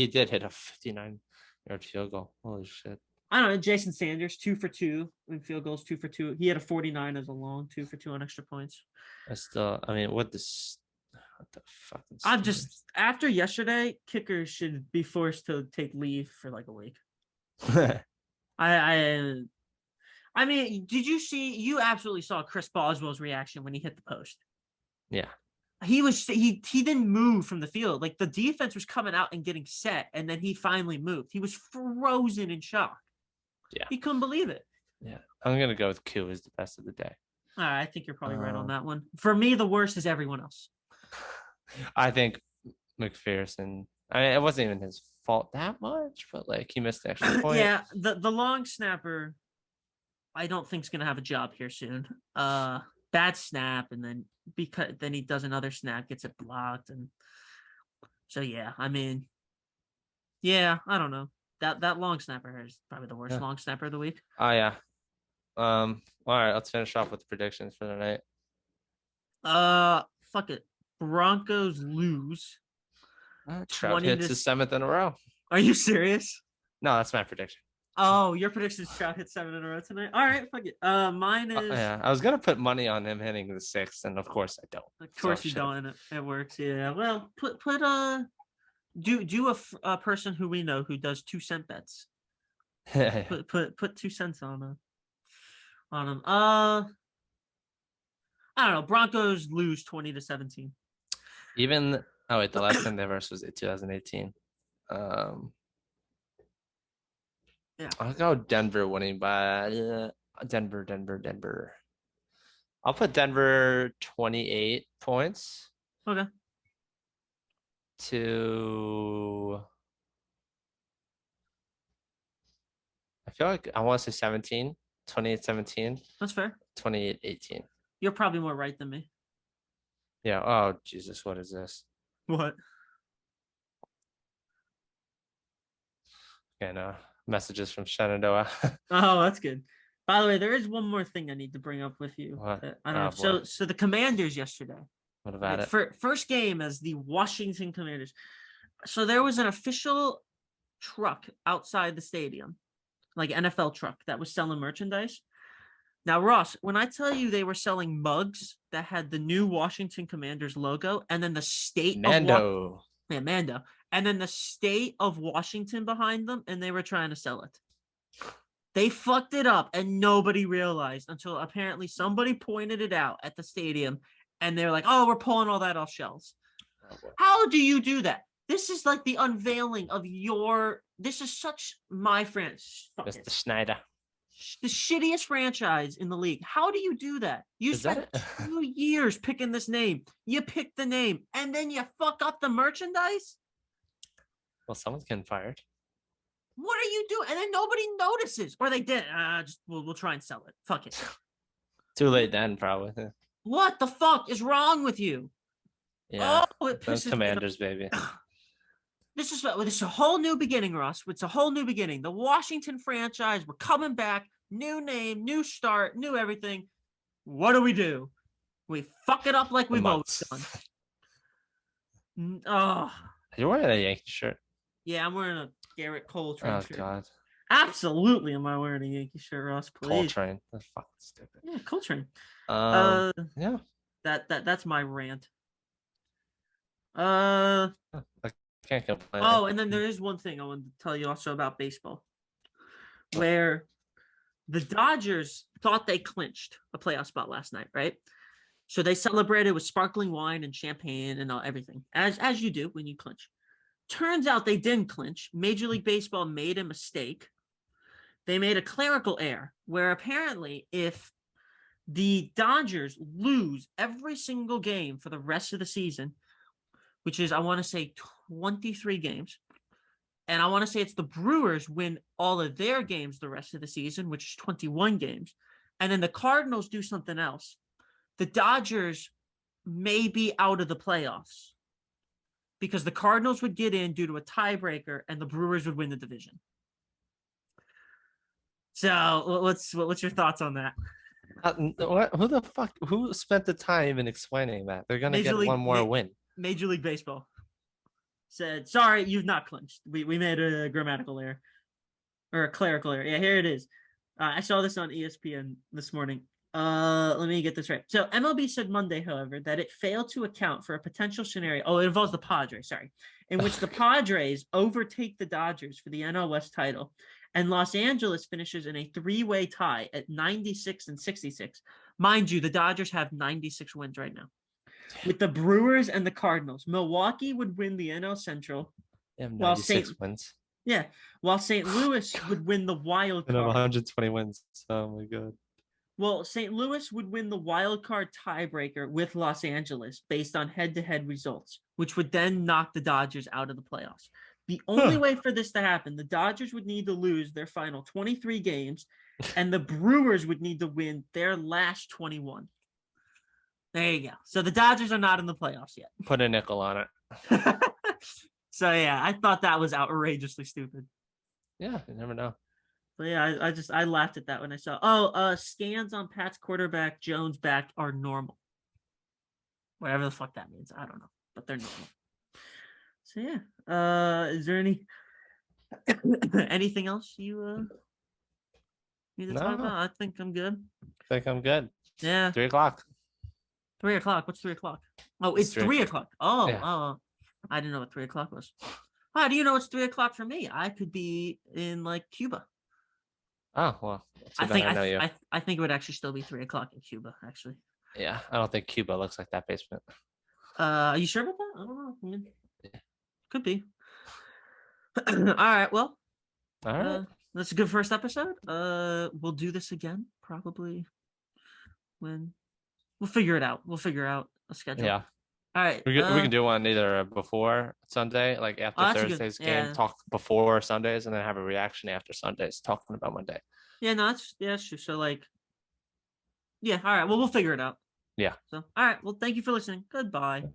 did hit a 59-yard field goal. Holy shit! I don't know. Jason Sanders, 2 for 2 in field goals, 2 for 2. He had a 49 as a long, 2 for 2 on extra points. I mean, what the fucking I'm Steelers? just after yesterday, kickers should be forced to take leave for like a week. I mean, did you see? You absolutely saw Chris Boswell's reaction when he hit the post. Yeah. He didn't move from the field. Like the defense was coming out and getting set, and then he finally moved. He was frozen in shock. Yeah. He couldn't believe it. Yeah. I'm gonna go with Q as the best of the day. I think you're probably right on that one. For me, the worst is everyone else. I think McPherson. I mean, it wasn't even his fault that much, but like he missed the extra point. Yeah, the long snapper, I don't think is gonna have a job here soon. Bad snap, and then he does another snap, gets it blocked, and so yeah. I mean, yeah, I don't know. That long snapper is probably the worst long snapper of the week. Oh yeah. All right, let's finish off with the predictions for the night. Fuck it. Broncos lose. Trout hits his 7th in a row. Are you serious? No, that's my prediction. Oh, your prediction is Trout hit 7 in a row tonight. All right, fuck it. Mine is. Yeah, I was gonna put money on him hitting the 6th, and of course I don't. Of course you don't, and it works. Yeah. Well, do a person who we know who does 2-cent bets. put 2 cents on him. I don't know. Broncos lose 20-17. Even the last time they versed was 2018. Yeah. I'll go Denver winning by Denver. I'll put Denver 28 points. Okay. I feel like I want to say 17, 28-17. That's fair. 28-18. You're probably more right than me. Yeah. Oh, Jesus. What is this? What? And messages from Shenandoah. Oh, that's good. By the way, there is one more thing I need to bring up with you. What? I don't know. So the Commanders yesterday. What about it? First game as the Washington Commanders. So there was an official truck outside the stadium, like NFL truck that was selling merchandise. Now, Ross, when I tell you they were selling mugs that had the new Washington Commanders logo and then the state Mando. Mando. And then the state of Washington behind them, and they were trying to sell it. They fucked it up, and nobody realized until apparently somebody pointed it out at the stadium, and they're like, oh, we're pulling all that off shelves. How do you do that? This is like the unveiling of this is such my franchise. Mr. Schneider. The shittiest franchise in the league. How do you do that? You spent 2 years picking this name. You pick the name, and then you fuck up the merchandise? Well, someone's getting fired. What are you doing? And then nobody notices. Or they did. We'll try and sell it. Fuck it. Too late then, probably. What the fuck is wrong with you? Yeah. Oh, it pisses Commanders, baby. This is a whole new beginning, Ross. It's a whole new beginning. The Washington franchise, we're coming back. New name, new start, new everything. What do? We fuck it up like we've always done. Oh. You're wearing a Yankee shirt. Yeah, I'm wearing a Garrett Coltrane shirt. Oh, God. Absolutely am I wearing a Yankee shirt, Ross, please. Coltrane. That's fucking stupid. Yeah, Coltrane. Yeah. That's my rant. I can't complain. Oh, and then there is one thing I wanted to tell you also about baseball, where the Dodgers thought they clinched a playoff spot last night, right? So they celebrated with sparkling wine and champagne and everything, as you do when you clinch. Turns out they didn't clinch. Major League Baseball made a mistake. They made a clerical error where apparently if the Dodgers lose every single game for the rest of the season, which is, I want to say, 23 games, and I want to say it's the Brewers win all of their games the rest of the season, which is 21 games, and then the Cardinals do something else, the Dodgers may be out of the playoffs because the Cardinals would get in due to a tiebreaker and the Brewers would win the division. So what's your thoughts on that? Who the fuck? Who spent the time in explaining that? They're going to get one more win. Major League Baseball said, sorry, you've not clinched. We made a grammatical error. or a clerical error. Yeah, here it is. I saw this on ESPN this morning. Let me get this right. So MLB said Monday, however, that it failed to account for a potential scenario. Oh, it involves the Padres, sorry, in which the Padres overtake the Dodgers for the NL West title, and Los Angeles finishes in a three-way tie at 96 and 66. Mind you, the Dodgers have 96 wins right now. With the Brewers and the Cardinals, Milwaukee would win the NL Central, They have while 96 wins. yeah, while St. Louis would win the wild They have card. 120 wins. Oh my god. Well, St. Louis would win the wild card tiebreaker with Los Angeles based on head-to-head results, which would then knock the Dodgers out of the playoffs. The only way for this to happen, the Dodgers would need to lose their final 23 games, and the Brewers would need to win their last 21. There you go. So the Dodgers are not in the playoffs yet. Put a nickel on it. So yeah, I thought that was outrageously stupid. Yeah, you never know. But yeah, I laughed at that when I saw scans on Pat's quarterback Jones back are normal. Whatever the fuck that means. I don't know. But they're normal. So yeah. Is there anything else you need to talk about? I think I'm good. I think I'm good. Yeah. 3:00. 3:00. What's 3:00? Oh, it's 3:00. Oh, yeah. I didn't know what 3:00 was. How do you know it's 3:00 for me? I could be in like Cuba. Oh well, I think it would actually still be 3:00 in Cuba. Actually. Yeah, I don't think Cuba looks like that basement. Are you sure about that? I don't know. I mean, could be. All right. Well. All right. That's a good first episode. We'll do this again probably when we'll figure it out. We'll figure out a schedule. Yeah. All right. We can do one either before Sunday, like after Thursday's game, talk before Sundays, and then have a reaction after Sundays, talking about Monday. Yeah, no, that's true. So like, yeah, all right. Well, we'll figure it out. Yeah. So all right. Well, thank you for listening. Goodbye.